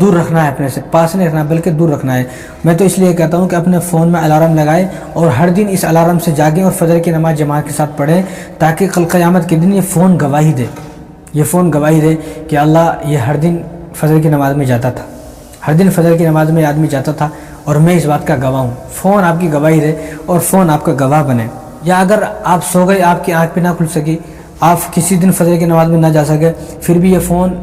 دور رکھنا ہے، اپنے سے پاس نہیں رکھنا بلکہ دور رکھنا ہے۔ میں تو اس لیے کہتا ہوں کہ اپنے فون میں الارم لگائیں اور ہر دن اس الارم سے جاگیں اور فجر کی نماز جماعت کے ساتھ پڑھیں، تاکہ کل قیامت کے دن یہ فون گواہی دے، یہ فون گواہی دے کہ اللہ یہ ہر دن فجر کی نماز میں جاتا تھا، ہر دن فجر کی نماز میں آدمی جاتا تھا اور میں اس بات کا گواہ ہوں۔ فون آپ کی گواہی دے اور فون آپ کا گواہ بنے۔ یا اگر آپ سو گئے، آپ کی آنکھ بھی نہ کھل سکی، آپ کسی دن فجر کی نماز میں نہ جا سکے، پھر بھی یہ فون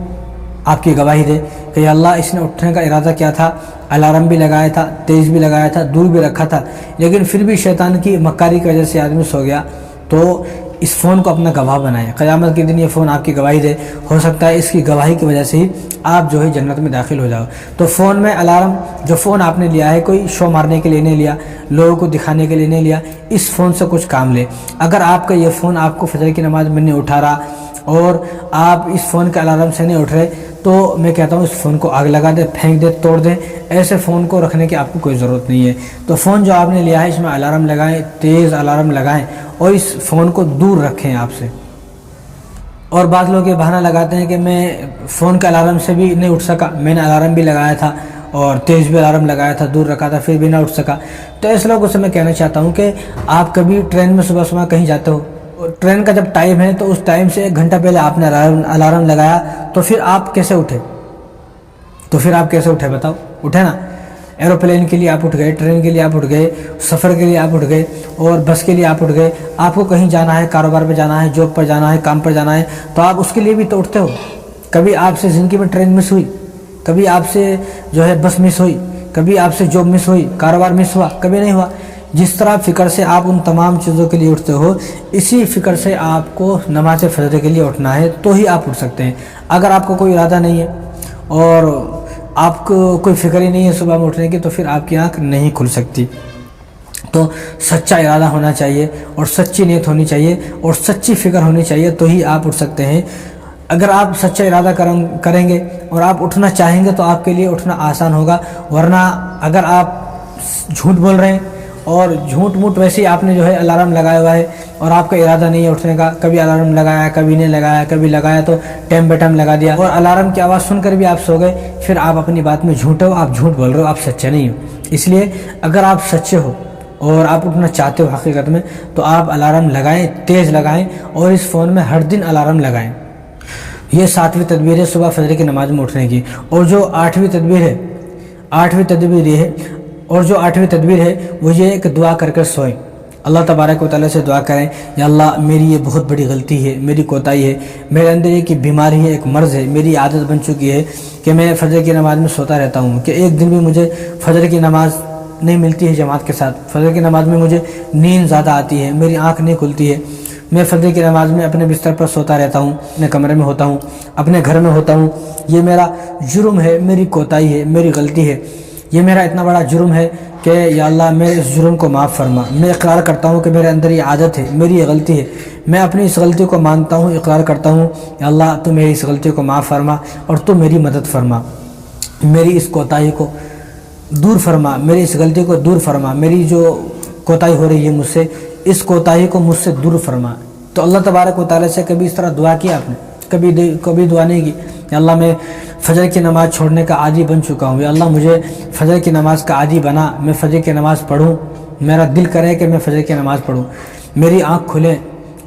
آپ کی گواہی دے کہ یا اللہ اس نے اٹھنے کا ارادہ کیا تھا، الارم بھی لگایا تھا، تیز بھی لگایا تھا، دور بھی رکھا تھا، لیکن پھر بھی شیطان کی مکاری کی وجہ سے آدمی سو گیا، تو اس فون کو اپنا گواہ بنائیں۔ قیامت کے دن یہ فون آپ کی گواہی دے، ہو سکتا ہے اس کی گواہی کی وجہ سے ہی آپ جو ہے جنت میں داخل ہو جاؤ۔ تو فون میں الارم، جو فون آپ نے لیا ہے کوئی شو مارنے کے لیے نہیں لیا، لوگوں کو دکھانے کے لیے نہیں لیا، اس فون سے کچھ کام لے۔ اگر آپ کا یہ فون آپ کو فجر کی نماز میں نہیں اٹھا رہا اور آپ اس فون کے الارم سے نہیں اٹھ رہے، تو میں کہتا ہوں اس فون کو آگ لگا دیں، پھینک دیں، توڑ دیں۔ ایسے فون کو رکھنے کی آپ کو کوئی ضرورت نہیں ہے۔ تو فون جو آپ نے لیا ہے اس میں الارم لگائیں، تیز الارم لگائیں اور اس فون کو دور رکھیں آپ سے۔ اور بعض لوگ یہ بہانہ لگاتے ہیں کہ میں فون کے الارم سے بھی نہیں اٹھ سکا، میں نے الارم بھی لگایا تھا اور تیز بھی الارم لگایا تھا، دور رکھا تھا، پھر بھی نہ اٹھ سکا۔ تو ایسے لوگوں سے میں کہنا چاہتا ہوں کہ آپ کبھی ٹرین میں صبح صبح کہیں جاتے ہو، ٹرین کا جب ٹائم ہے تو اس ٹائم سے 1 گھنٹہ پہلے آپ نے الارم لگایا، تو پھر آپ کیسے اٹھے؟ بتاؤ، اٹھے نا؟ ایروپلین کے لیے آپ اٹھ گئے، ٹرین کے لیے آپ اٹھ گئے، سفر کے لیے آپ اٹھ گئے اور بس کے لیے آپ اٹھ گئے۔ آپ کو کہیں جانا ہے، کاروبار پہ جانا ہے، جاب پر جانا ہے، کام پر جانا ہے، تو آپ اس کے لیے بھی تو اٹھتے ہو۔ کبھی آپ سے زندگی میں ٹرین مس ہوئی، کبھی آپ سے جو ہے بس مس ہوئی، کبھی آپ سے جاب مس ہوئی، کاروبار مس ہوا؟ کبھی نہیں ہوا۔ جس طرح فکر سے آپ ان تمام چیزوں کے لیے اٹھتے ہو، اسی فکر سے آپ کو نماز فجر کے لیے اٹھنا ہے، تو ہی آپ اٹھ سکتے ہیں۔ اگر آپ کو کوئی ارادہ نہیں ہے اور آپ کو کوئی فکر ہی نہیں ہے صبح میں اٹھنے کی، تو پھر آپ کی آنکھ نہیں کھل سکتی۔ تو سچا ارادہ ہونا چاہیے اور سچی نیت ہونی چاہیے اور سچی فکر ہونی چاہیے، تو ہی آپ اٹھ سکتے ہیں۔ اگر آپ سچا ارادہ کریں گے اور آپ اٹھنا چاہیں گے تو آپ کے لیے اٹھنا آسان ہوگا، ورنہ اگر آپ جھوٹ بول رہے ہیں اور جھوٹ موٹ ویسے ہی آپ نے جو ہے الارم لگایا ہوا ہے اور آپ کا ارادہ نہیں ہے اٹھنے کا، کبھی الارم لگایا، کبھی نہیں لگایا، کبھی لگایا تو ٹائم بے ٹائم لگا دیا اور الارم کی آواز سن کر بھی آپ سو گئے، پھر آپ اپنی بات میں جھوٹے ہو، آپ جھوٹ بول رہے ہو، آپ سچے نہیں ہو۔ اس لیے اگر آپ سچے ہو اور آپ اٹھنا چاہتے ہو حقیقت میں، تو آپ الارم لگائیں، تیز لگائیں اور اس فون میں ہر دن الارم لگائیں۔ یہ 7ویں تدبیر ہے صبح فجر کی نماز میں اٹھنے کی۔ اور جو 8ویں تدبیر ہے، جو 8ویں تدبیر ہے وہ یہ ہے کہ دعا کر کر سوئیں۔ اللہ تبارک و تعالیٰ سے دعا کریں، یا اللہ میری یہ بہت بڑی غلطی ہے، میری کوتاہی ہے، میرے اندر ایک بیماری ہے، ایک مرض ہے، میری عادت بن چکی ہے کہ میں فجر کی نماز میں سوتا رہتا ہوں، کہ ایک دن بھی مجھے فجر کی نماز نہیں ملتی ہے جماعت کے ساتھ، فجر کی نماز میں مجھے نیند زیادہ آتی ہے، میری آنکھ نہیں کھلتی ہے، میں فجر کی نماز میں اپنے بستر پر سوتا رہتا ہوں، اپنے کمرے میں ہوتا ہوں، اپنے گھر میں ہوتا ہوں، یہ میرا جرم ہے، میری کوتاہی ہے، میری غلطی ہے، یہ میرا اتنا بڑا جرم ہے کہ یا اللہ میرے اس جرم کو معاف فرما۔ میں اقرار کرتا ہوں کہ میرے اندر یہ عادت ہے، میری یہ غلطی ہے، میں اپنی اس غلطی کو مانتا ہوں، اقرار کرتا ہوں، یا اللہ تو میری اس غلطی کو معاف فرما اور تو میری مدد فرما، میری اس کوتاہی کو دور فرما، میری اس غلطی کو دور فرما، میری جو کوتاہی ہو رہی ہے مجھ سے، اس کوتاہی کو مجھ سے دور فرما۔ تو اللہ تبارک و تعالیٰ سے کبھی اس طرح دعا کیا آپ نے؟ کبھی دعا نہیں کی یا اللہ میں فجر کی نماز چھوڑنے کا عادی بن چکا ہوں، یا اللہ مجھے فجر کی نماز کا عادی بنا، میں فجر کی نماز پڑھوں، میرا دل کرے کہ میں فجر کی نماز پڑھوں، میری آنکھ کھلے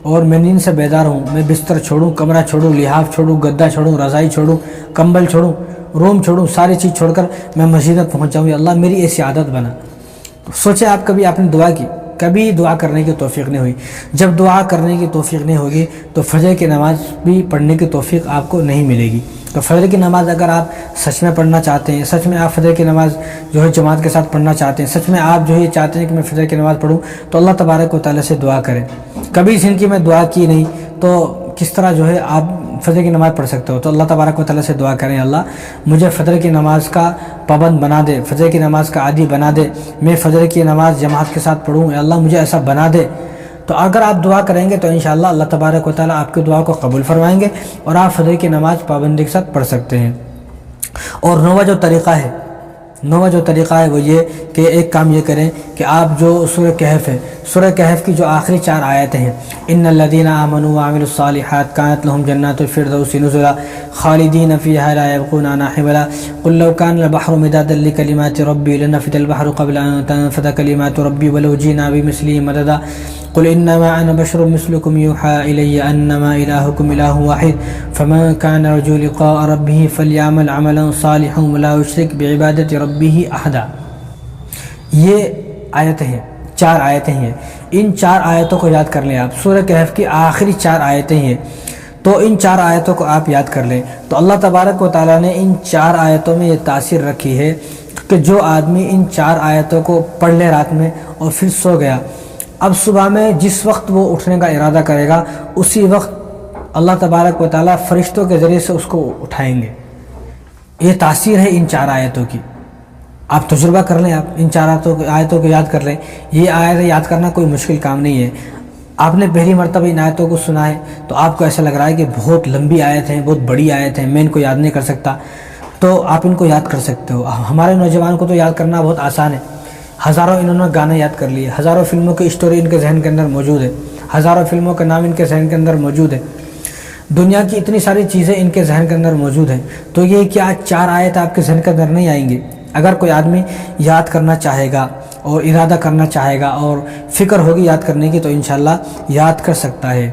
اور میں نیند سے بیدار ہوں، میں بستر چھوڑوں، کمرہ چھوڑوں، لحاف چھوڑوں، گدا چھوڑوں، رضائی چھوڑوں، کمبل چھوڑوں، روم چھوڑوں، ساری چیز چھوڑ کر میں مسجد میں پہنچ جاؤں، یا اللہ میری ایسی عادت بنا۔ سوچے آپ کبھی آپ نے دعا کی، کبھی دعا کرنے کی توفیق نہیں ہوئی۔ جب دعا کرنے کی توفیق نہیں ہوگی تو فجر کی نماز بھی پڑھنے کی توفیق آپ کو نہیں ملے گی۔ تو فجر کی نماز اگر آپ سچ میں پڑھنا چاہتے ہیں، سچ میں آپ فجر کی نماز جو ہے جماعت کے ساتھ پڑھنا چاہتے ہیں، سچ میں آپ جو ہے چاہتے ہیں کہ میں فجر کی نماز پڑھوں، تو اللہ تبارک و تعالیٰ سے دعا کریں۔ کبھی زندگی میں دعا کی نہیں تو کس طرح جو ہے آپ فجر کی نماز پڑھ سکتے ہو؟ تو اللہ تبارک و تعالیٰ سے دعا کریں، اللہ مجھے فجر کی نماز کا پابند بنا دے، فجر کی نماز کا عادی بنا دے، میں فجر کی نماز جماعت کے ساتھ پڑھوں، یا اللہ مجھے ایسا بنا دے۔ تو اگر آپ دعا کریں گے تو انشاءاللہ اللہ تبارک و تعالیٰ آپ کی دعا کو قبول فرمائیں گے اور آپ فجر کی نماز پابندی کے ساتھ پڑھ سکتے ہیں۔ اور نواں جو طریقہ ہے، 9واں جو طریقہ ہے وہ یہ کہ ایک کام یہ کریں کہ آپ جو سورہ کہف ہے، سورہ کہف کی جو آخری 4 آیتیں ہیں، ان الذین آمنوا وعملوا الصالحات کانت لهم جنات الفردوس نزلا خالدین فیہا لا یبغون عنہا حولا قل لو کان البحر مدادا لکلمات ربی لنفد البحر قبل ان تنفد کلمات ربی ولو جئنا بمثله مددا قل انما انا بشر مثلكم يوحى الي انما الهكم اله واحد فمن كان يرجو لقاء ربه فليعمل عملا صالحا ولا يشرك بعبادة ربه احدا۔ یہ آیتیں ہیں، 4 آیتیں ہیں، ان 4 آیتوں کو یاد کر لیں آپ۔ سورہ کہف کی آخری 4 آیتیں ہیں، تو ان 4 آیتوں کو آپ یاد کر لیں۔ تو اللہ تبارک و تعالیٰ نے ان 4 آیتوں میں یہ تاثیر رکھی ہے کہ جو آدمی ان 4 آیتوں کو پڑھ لے رات میں اور پھر سو گیا، اب صبح میں جس وقت وہ اٹھنے کا ارادہ کرے گا اسی وقت اللہ تبارک و تعالیٰ فرشتوں کے ذریعے سے اس کو اٹھائیں گے۔ یہ تاثیر ہے ان 4 آیتوں کی، آپ تجربہ کر لیں، آپ ان 4 آیتوں کو یاد کر لیں۔ یہ آیتیں یاد کرنا کوئی مشکل کام نہیں ہے۔ آپ نے پہلی مرتبہ ان آیتوں کو سنا ہے تو آپ کو ایسا لگ رہا ہے کہ بہت لمبی آیت ہیں، بہت بڑی آیت ہیں، میں ان کو یاد نہیں کر سکتا، تو آپ ان کو یاد کر سکتے ہو۔ ہمارے نوجوان کو تو یاد کرنا بہت آسان ہے، ہزاروں انہوں نے گانے یاد کر لیے، ہزاروں فلموں کی اسٹوری ان کے ذہن کے اندر موجود ہے، ہزاروں فلموں کا نام ان کے ذہن کے اندر موجود ہے، دنیا کی اتنی ساری چیزیں ان کے ذہن کے اندر موجود ہیں۔ تو یہ کیا 4 آیت آپ کے ذہن کے اندر نہیں آئیں گی؟ اگر کوئی آدمی یاد کرنا چاہے گا اور ارادہ کرنا چاہے گا اور فکر ہوگی یاد کرنے کی تو انشاءاللہ یاد کر سکتا ہے۔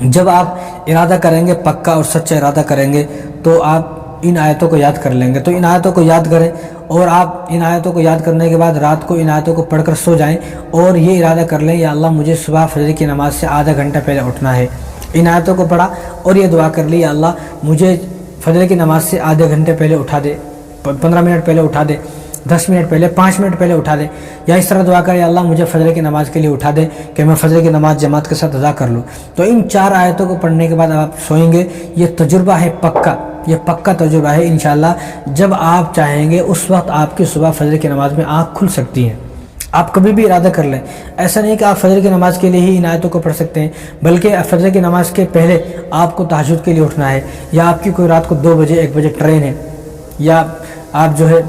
جب آپ ارادہ کریں گے، پکا اور سچا ارادہ کریں گے تو آپ ان آیتوں کو یاد کر لیں گے۔ تو ان آیتوں کو یاد کریں اور آپ ان آیتوں کو یاد کرنے کے بعد رات کو ان آیتوں کو پڑھ کر سو جائیں اور یہ ارادہ کر لیں، یا اللہ مجھے صبح فجر کی نماز سے آدھا گھنٹہ پہلے اٹھنا ہے۔ ان آیتوں کو پڑھا اور یہ دعا کر لی، یا اللہ مجھے فجر کی نماز سے آدھے گھنٹے پہلے اٹھا دے، 15 منٹ پہلے اٹھا دے، 10 منٹ پہلے، 5 منٹ پہلے اٹھا دے، یا اس طرح دعا کرے، اللہ مجھے فجر کی نماز کے لیے اٹھا دے کہ میں فجر کی نماز جماعت کے ساتھ ادا کر لوں۔ تو ان 4 آیتوں کو پڑھنے کے بعد آپ سوئیں گے، یہ تجربہ ہے پکا، یہ پکا تجربہ ہے۔ انشاءاللہ جب آپ چاہیں گے اس وقت آپ کی صبح فجر کی نماز میں آنکھ کھل سکتی ہے۔ آپ کبھی بھی ارادہ کر لیں، ایسا نہیں کہ آپ فجر کی نماز کے لیے ہی ان آیتوں کو پڑھ سکتے ہیں، بلکہ فجر کی نماز کے پہلے آپ کو تہجد کے لیے اٹھنا ہے، یا آپ کی کوئی رات کو 2 بجے 1 بجے ٹرین ہے، یا آپ جو ہے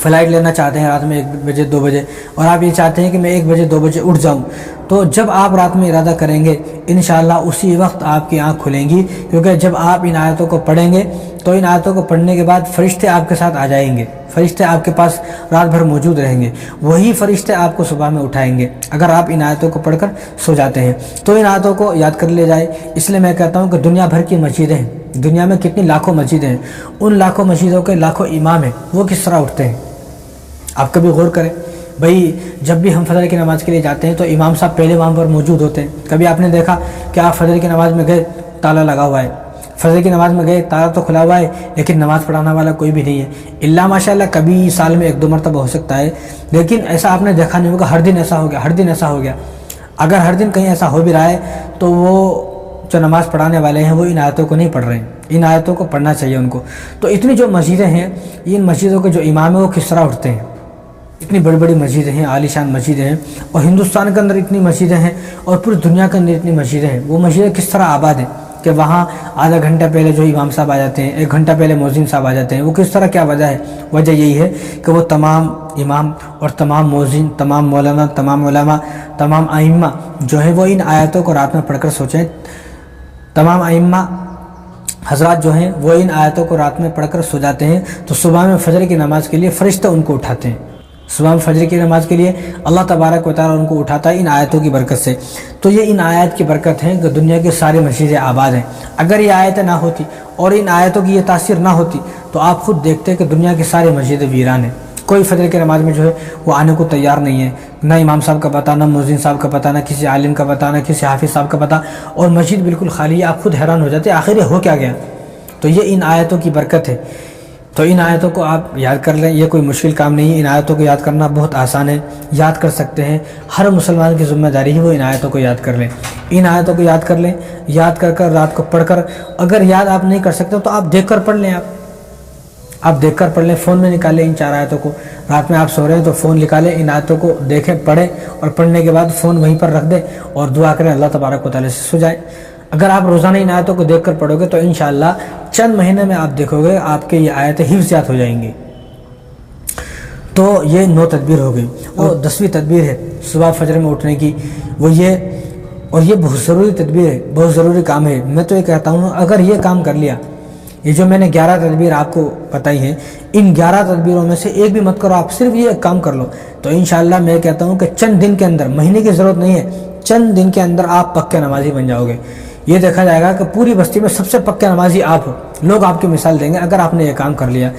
فلائٹ لینا چاہتے ہیں رات میں 1 بجے 2 بجے، اور آپ یہ چاہتے ہیں کہ میں 1 بجے 2 بجے اٹھ جاؤں، تو جب آپ رات میں ارادہ کریں گے انشاءاللہ اسی وقت آپ کی آنکھ کھلیں گی، کیونکہ جب آپ ان آیتوں کو پڑھیں گے تو ان آیتوں کو پڑھنے کے بعد فرشتے آپ کے ساتھ آ جائیں گے، فرشتے آپ کے پاس رات بھر موجود رہیں گے، وہی فرشتے آپ کو صبح میں اٹھائیں گے اگر آپ ان آیتوں کو پڑھ کر سو جاتے ہیں۔ تو ان آیتوں کو یاد کر لے جائے، اس لیے میں کہتا ہوں کہ دنیا بھر کی مسجدیں ہیں، دنیا میں کتنی لاکھوں مسجدیں ہیں، ان لاکھوں مسجدوں کے لاکھوں امام ہیں، وہ کس طرح اٹھتے ہیں؟ آپ کبھی غور کریں بھائی، جب بھی ہم فجر کی نماز کے لیے جاتے ہیں تو امام صاحب پہلے وہاں پر موجود ہوتے ہیں۔ کبھی آپ نے دیکھا کہ آپ فجر کی نماز میں گئے، تالا لگا ہوا ہے، فجر کی نماز میں گئے، تالا تو کھلا ہوا ہے لیکن نماز پڑھانے والا کوئی بھی نہیں ہے، الا ماشاءاللہ کبھی سال میں 1-2 مرتبہ ہو سکتا ہے، لیکن ایسا آپ نے دیکھا نہیں ہوگا ہر دن ایسا ہو گیا، ہر دن ایسا ہو گیا۔ اگر ہر دن کہیں ایسا ہو بھی رہا ہے تو وہ جو نماز پڑھانے والے ہیں وہ ان آیتوں کو نہیں پڑھ رہے ہیں، ان آیتوں کو پڑھنا چاہیے ان کو۔ تو اتنی جو مسجدیں ہیں، ان مسجدوں کے جو امام ہیں وہ کس طرح اٹھتے ہیں؟ اتنی بڑی بڑی مسجدیں ہیں، عالی شان مسجدیں ہیں، اور ہندوستان کے اندر اتنی مسجدیں ہیں اور پوری دنیا کے اندر اتنی مسجدیں ہیں، وہ مسجدیں کس طرح آباد ہیں کہ وہاں آدھا گھنٹہ پہلے جو امام صاحب آ جاتے ہیں، 1 گھنٹہ پہلے مؤذن صاحب آ جاتے ہیں، وہ کس طرح، کیا وجہ ہے؟ وجہ یہی ہے کہ وہ تمام امام اور تمام مؤذن، تمام مولانا، تمام علماء، تمام ائمہ جو ہے وہ ان آیتوں کو رات میں پڑھ کر سوچیں، تمام ائمہ حضرات جو ہیں وہ ان آیتوں کو رات میں پڑھ کر سو جاتے ہیں، تو صبح میں فجر کی نماز کے لیے فرشتہ ان کو اٹھاتے ہیں، صبح میں فجر کی نماز کے لیے اللہ تبارک و تعالیٰ ان کو اٹھاتا ہے ان آیتوں کی برکت سے۔ تو یہ ان آیات کی برکت ہے کہ دنیا کی ساری مسجدیں آباد ہیں۔ اگر یہ آیتیں نہ ہوتی اور ان آیتوں کی یہ تاثیر نہ ہوتی تو آپ خود دیکھتے کہ دنیا کی ساری مسجدیں ویران ہیں، کوئی فجر کی نماز میں جو ہے وہ آنے کو تیار نہیں ہے، نہ امام صاحب کا پتہ، نہ مؤذن صاحب کا پتہ، نہ کسی عالم کا پتہ، نہ کسی حافظ صاحب کا پتہ، اور مسجد بالکل خالی ہے۔ آپ خود حیران ہو جاتے آخر یہ ہو کیا گیا؟ تو یہ ان آیتوں کی برکت ہے۔ تو ان آیتوں کو آپ یاد کر لیں، یہ کوئی مشکل کام نہیں ہے، ان آیتوں کو یاد کرنا بہت آسان ہے، یاد کر سکتے ہیں، ہر مسلمان کی ذمہ داری ہے وہ ان آیتوں کو یاد کر لیں، ان آیتوں کو یاد کر لیں، یاد کر کر رات کو پڑھ کر، اگر یاد آپ نہیں کر سکتے تو آپ دیکھ کر پڑھ لیں، آپ دیکھ کر پڑھ لیں، فون میں نکالیں ان 4 آیتوں کو، رات میں آپ سو رہے ہیں تو فون نکالیں، ان آیتوں کو دیکھیں، پڑھیں، اور پڑھنے کے بعد فون وہیں پر رکھ دیں اور دعا کریں اللہ تبارک و تعالیٰ سے سو جائیں۔ اگر آپ روزانہ ان آیتوں کو دیکھ کر پڑھو گے تو انشاءاللہ چند مہینے میں آپ دیکھو گے آپ کے یہ آیتیں حفظ یاد ہو جائیں گی، تو یہ 9 تدبیر ہو گئی، اور 10ویں تدبیر ہے صبح فجر میں اٹھنے کی، وہ یہ، اور یہ بہت ضروری تدبیر ہے، بہت ضروری کام ہے۔ میں تو یہ کہتا ہوں اگر یہ کام کر لیا، یہ جو میں نے 11 تدبیر آپ کو بتائی ہیں، ان 11 تدبیروں میں سے ایک بھی مت کرو، آپ صرف یہ کام کر لو، تو انشاءاللہ میں کہتا ہوں کہ چند دن کے اندر، مہینے کی ضرورت نہیں ہے، چند دن کے اندر آپ پکے نمازی بن جاؤ گے۔ یہ دیکھا جائے گا کہ پوری بستی میں سب سے پکے نمازی آپ ہو، لوگ آپ کی مثال دیں گے اگر آپ نے یہ کام کر لیا۔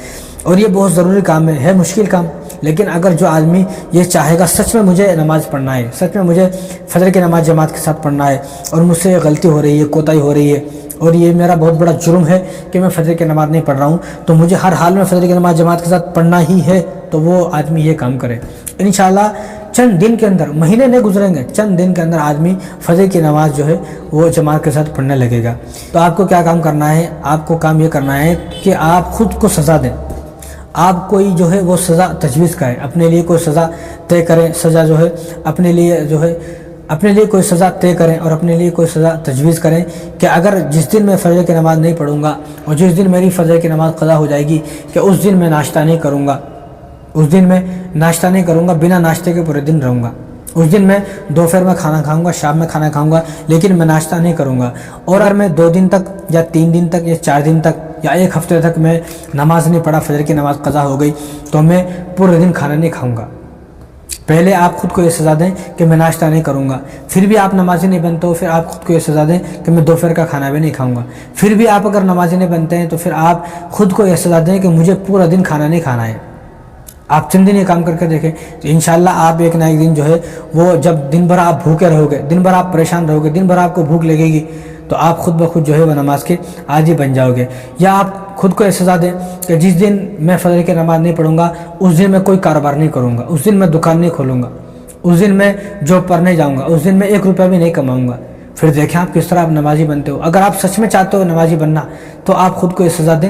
اور یہ بہت ضروری کام ہے مشکل کام، لیکن اگر جو آدمی یہ چاہے گا سچ میں مجھے نماز پڑھنا ہے، سچ میں مجھے فجر کی نماز جماعت کے ساتھ پڑھنا ہے، اور مجھ سے یہ غلطی ہو رہی ہے، کوتاہی ہو رہی ہے، اور یہ میرا بہت بڑا جرم ہے کہ میں فجر کی نماز نہیں پڑھ رہا ہوں، تو مجھے ہر حال میں فجر کی نماز جماعت کے ساتھ پڑھنا ہی ہے، تو وہ آدمی یہ کام کرے۔ انشاءاللہ چند دن کے اندر، مہینے نہیں گزریں گے، چند دن کے اندر آدمی فجر کی نماز جو ہے وہ جماعت کے ساتھ پڑھنے لگے گا۔ تو آپ کو کیا کام کرنا ہے؟ آپ کو کام یہ کرنا ہے کہ آپ خود کو سزا دیں، آپ کوئی جو ہے وہ سزا تجویز کریں، اپنے لیے کوئی سزا طے کریں، سزا جو ہے اپنے لیے کوئی سزا طے کریں، اور اپنے لیے کوئی سزا تجویز کریں کہ اگر جس دن میں فجر کی نماز نہیں پڑھوں گا، اور جس دن میری فجر کی نماز قضا ہو جائے گی، کہ اس دن میں ناشتہ نہیں کروں گا، اس دن میں ناشتہ نہیں کروں گا، بنا ناشتے کے پورے دن رہوں گا، اس دن میں دوپہر میں کھانا کھاؤں گا، شام میں کھانا کھاؤں گا، لیکن میں ناشتہ نہیں کروں گا، اور اگر میں 2 دن تک یا 3 دن تک یا 4 دن تک یا 1 ہفتے تک میں نماز نہیں پڑھا، فجر کی نماز قضا ہو گئی، تو میں پورے دن کھانا نہیں کھاؤں گا۔ پہلے آپ خود کو یہ سزا دیں کہ میں ناشتہ نہیں کروں گا، پھر بھی آپ نمازی نہیں بنتے ہو، پھر آپ خود کو یہ سزا دیں کہ میں دوپہر کا کھانا بھی نہیں کھاؤں گا، پھر بھی آپ اگر نمازی نہیں بنتے ہیں تو پھر آپ خود کو یہ سزا دیں کہ مجھے پورا دن کھانا نہیں کھانا ہے۔ آپ چند دن یہ کام کر کے دیکھیں تو انشاءاللہ آپ ایک نہ ایک دن جو ہے وہ، جب دن بھر آپ بھوکے رہو گے، دن بھر آپ پریشان رہو گے، دن بھر آپ کو بھوک لگے گی، تو آپ خود بخود جو ہے وہ نماز کے عادی بن جاؤ گے۔ یا آپ خود کو یہ سزا دیں کہ جس دن میں فجر کی نماز نہیں پڑھوں گا، اس دن میں کوئی کاروبار نہیں کروں گا، اس دن میں دکان نہیں کھولوں گا، اس دن میں جاب پر نہیں جاؤں گا، اس دن میں 1 روپیہ بھی نہیں کماؤں گا۔ پھر دیکھیں آپ کس طرح آپ نمازی بنتے ہو۔ اگر آپ سچ میں چاہتے ہو نمازی بننا تو آپ خود کو یہ سزا دیں۔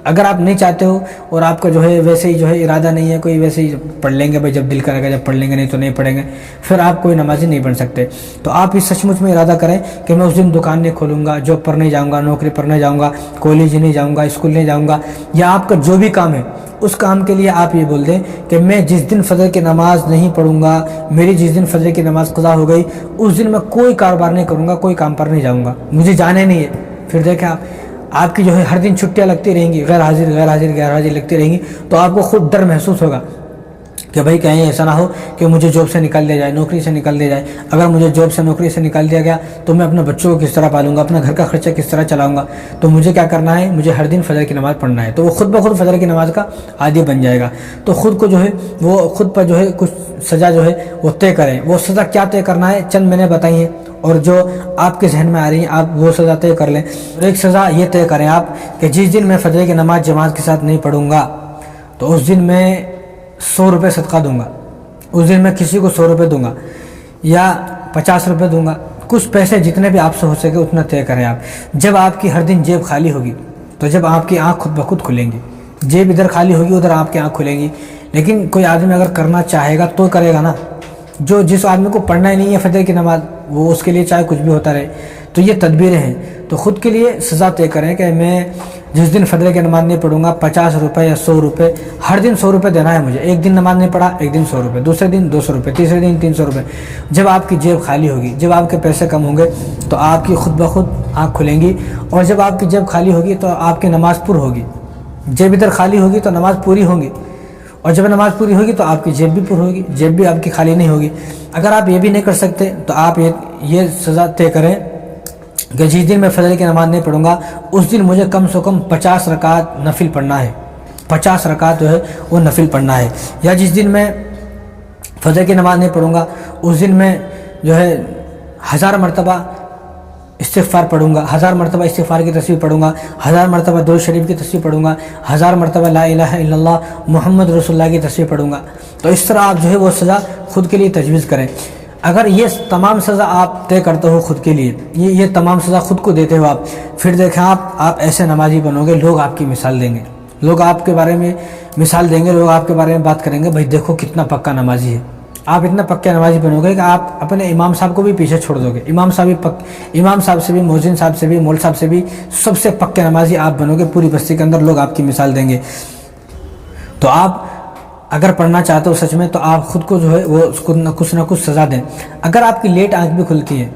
اگر آپ نہیں چاہتے ہو اور آپ کا جو ہے ویسے ہی جو ہے ارادہ نہیں ہے، کوئی ویسے ہی پڑھ لیں گے بھائی جب دل کرے گا جب پڑھ لیں گے، نہیں تو نہیں پڑھیں گے، پھر آپ کوئی نمازی نہیں بن سکتے۔ تو آپ اس سچ مچ میں ارادہ کریں کہ میں اس دن دکان نہیں کھولوں گا، جاب پر نہیں جاؤں گا، نوکری پر نہیں جاؤں گا، کالج نہیں جاؤں گا، اسکول نہیں جاؤں گا، یا آپ کا جو بھی کام ہے اس کام کے لیے آپ یہ بول دیں کہ میں جس دن فجر کی نماز نہیں پڑھوں گا، میری جس دن فجر کی نماز قضا ہو گئی، اس دن میں کوئی کاروبار نہیں کروں گا، کوئی کام پر نہیں جاؤں گا، مجھے جانے نہیں ہے۔ پھر دیکھیں آپ کی جو ہے ہر دن چھٹیاں لگتی رہیں گی، غیر حاضر لگتی رہیں گی، تو آپ کو خود ڈر محسوس ہوگا کہ بھائی کہیں ایسا نہ ہو کہ مجھے جاب سے نکال دیا جائے، نوکری سے نکال دیا جائے۔ اگر مجھے جاب سے نوکری سے نکال دیا گیا تو میں اپنے بچوں کو کس طرح پالوں گا، اپنا گھر کا خرچہ کس طرح چلاؤں گا؟ تو مجھے کیا کرنا ہے؟ مجھے ہر دن فجر کی نماز پڑھنا ہے۔ تو وہ خود بخود فجر کی نماز کا عادی بن جائے گا۔ تو خود کو جو ہے وہ خود پر جو ہے کچھ سزا جو ہے وہ طے کریں۔ وہ سزا کیا طے کرنا ہے چند میں نے بتائی ہیں، اور جو آپ کے ذہن میں آ رہی ہیں آپ وہ سزا طے کر لیں۔ ایک سزا یہ طے کریں آپ کہ جس دن میں فجر کی نماز جماعت کے ساتھ نہیں پڑھوں گا تو اس دن میں 100 روپے صدقہ دوں گا، اس دن میں کسی کو 100 روپے دوں گا یا 50 روپے دوں گا، کچھ پیسے جتنے بھی آپ سے ہو سکے اتنا طے کریں آپ۔ جب آپ کی ہر دن جیب خالی ہوگی تو جب آپ کی آنکھ خود بخود کھلیں گی، جیب ادھر خالی ہوگی ادھر آپ کی آنکھ کھلیں گی۔ لیکن کوئی آدمی اگر کرنا چاہے گا تو کرے گا نا، جس آدمی کو پڑھنا ہی نہیں ہے فجر کی نماز، وہ اس کے لیے چاہے کچھ بھی ہوتا رہے۔ تو یہ تدبیریں ہیں۔ تو خود کے لیے سزا طے کریں کہ میں جس دن فجر کی نماز نہیں پڑھوں گا 50 روپے یا 100 روپے، ہر دن 100 روپے دینا ہے مجھے۔ ایک دن نماز نہیں پڑھا، ایک دن 100 روپے، دوسرے دن 200 روپے، تیسرے دن 300 روپے۔ جب آپ کی جیب خالی ہوگی، جب آپ کے پیسے کم ہوں گے تو آپ کی خود بخود آنکھ کھلیں گی، اور جب آپ کی جیب خالی ہوگی تو آپ کی نماز پر ہوگی۔ جیب ادھر خالی ہوگی تو نماز پوری ہوگی، اور جب نماز پوری ہوگی تو آپ کی جیب بھی پر ہوگی، جیب بھی آپ کی خالی نہیں ہوگی۔ اگر آپ یہ بھی نہیں کر سکتے تو آپ یہ سزا طے کریں کہ جس دن میں فجر کی نماز نہیں پڑھوں گا اس دن مجھے کم سے کم 50 رکعت نفل پڑھنا ہے، 50 رکعت جو ہے وہ نفل پڑھنا ہے۔ یا جس دن میں فجر کی نماز نہیں پڑھوں گا اس دن میں جو ہے 1000 مرتبہ استغفار پڑھوں گا، 1000 مرتبہ استغفار کی تصویر پڑھوں گا، 1000 مرتبہ درود شریف کی تصویر پڑھوں گا، 1000 مرتبہ لا الہ الا اللہ محمد رسول اللہ کی تصویر پڑھوں گا۔ تو اس طرح آپ جو ہے وہ سزا خود کے لیے تجویز کریں۔ اگر یہ تمام سزا آپ طے کرتے ہو خود کے لیے، یہ تمام سزا خود کو دیتے ہو آپ، پھر دیکھیں آپ ایسے نمازی بنو گے، لوگ آپ کی مثال دیں گے، لوگ آپ کے بارے میں مثال دیں گے، لوگ آپ کے بارے میں بات کریں گے، بھائی دیکھو کتنا پکا نمازی ہے۔ آپ اتنا پکے نمازی بنو گے کہ آپ اپنے امام صاحب کو بھی پیچھے چھوڑ دو گے۔ امام صاحب سے بھی، مؤذن صاحب سے بھی، مول صاحب سے بھی سب سے پکے نمازی آپ بنو گے، پوری بستی کے اندر لوگ آپ کی مثال دیں گے۔ تو آپ اگر پڑھنا چاہتے ہو سچ میں تو آپ خود کو جو ہے وہ کچھ نہ کچھ سزا دیں۔ اگر آپ کی لیٹ آنکھ بھی کھلتی ہے،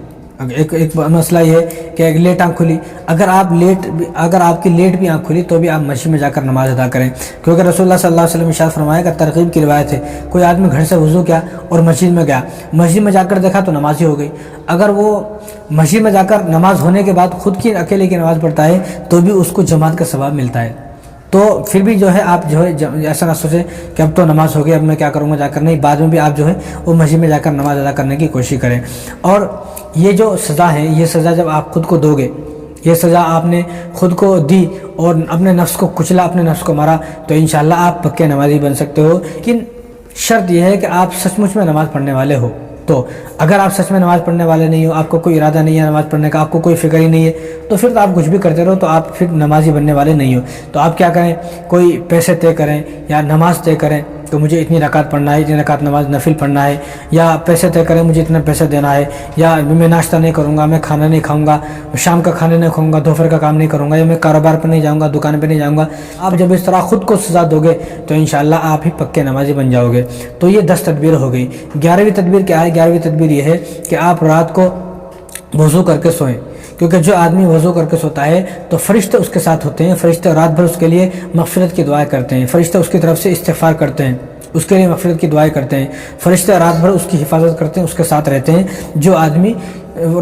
ایک مسئلہ یہ ہے کہ ایک لیٹ آنکھ کھلی، اگر آپ کی لیٹ بھی آنکھ کھلی تو بھی آپ مسجد میں جا کر نماز ادا کریں، کیونکہ رسول اللہ صلی اللہ علیہ وسلم ارشاد فرمایا کہ ترغیب کی روایت ہے، کوئی آدمی گھر سے وضو کیا اور مسجد میں گیا، مسجد میں جا کر دیکھا تو نماز ہی ہو گئی، اگر وہ مسجد میں جا کر نماز ہونے کے بعد خود کی اکیلے کی نماز پڑھتا ہے تو بھی اس کو جماعت کا ثواب ملتا ہے۔ تو پھر بھی جو ہے آپ جو ہے ایسا نہ سوچیں کہ اب تو نماز ہو گئی، اب میں کیا کروں گا جا کر، نہیں، بعد میں بھی آپ جو ہے وہ مسجد میں جا کر نماز ادا کرنے کی کوشش کریں۔ اور یہ جو سزا ہے، یہ سزا جب آپ خود کو دو گے، یہ سزا آپ نے خود کو دی اور اپنے نفس کو کچلا، اپنے نفس کو مارا، تو انشاءاللہ آپ پکے نمازی بن سکتے ہو، لیکن شرط یہ ہے کہ آپ سچ مچ میں نماز پڑھنے والے ہو۔ تو اگر آپ سچ میں نماز پڑھنے والے نہیں ہو، آپ کو کوئی ارادہ نہیں ہے نماز پڑھنے کا، آپ کو کوئی فکر ہی نہیں ہے، تو پھر تو آپ کچھ بھی کرتے رہو، تو آپ پھر نمازی بننے والے نہیں ہو۔ تو آپ کیا کریں، کوئی پیسے طے کریں یا نماز طے کریں تو مجھے اتنی رکعت پڑھنا ہے، اتنی رکعت نماز نفل پڑھنا ہے، یا پیسے طے کریں مجھے اتنا پیسہ دینا ہے، یا میں ناشتہ نہیں کروں گا، میں کھانا نہیں کھاؤں گا، شام کا کھانا نہیں کھاؤں گا، دوپہر کا کام نہیں کروں گا، یا میں کاروبار پہ نہیں جاؤں گا، دکان پہ نہیں جاؤں گا۔ آپ جب اس طرح خود کو سزا دو گے تو انشاءاللہ آپ ہی پکے نمازی بن جاؤ گے۔ تو یہ 10 تدبیر ہو گئی۔ 11ویں تدبیر کیا ہے؟ 11ویں تدبیر یہ ہے کہ آپ رات کو وضو کر کے سوئیں، کیونکہ جو آدمی وضو کر کے سوتا ہے تو فرشتے اس کے ساتھ ہوتے ہیں، فرشتے رات بھر اس کے لیے مغفرت کی دعائیں کرتے ہیں، فرشتے اس کی طرف سے استغفار کرتے ہیں، اس کے لیے مغفرت کی دعائیں کرتے ہیں، فرشتے رات بھر اس کی حفاظت کرتے ہیں، اس کے ساتھ رہتے ہیں جو آدمی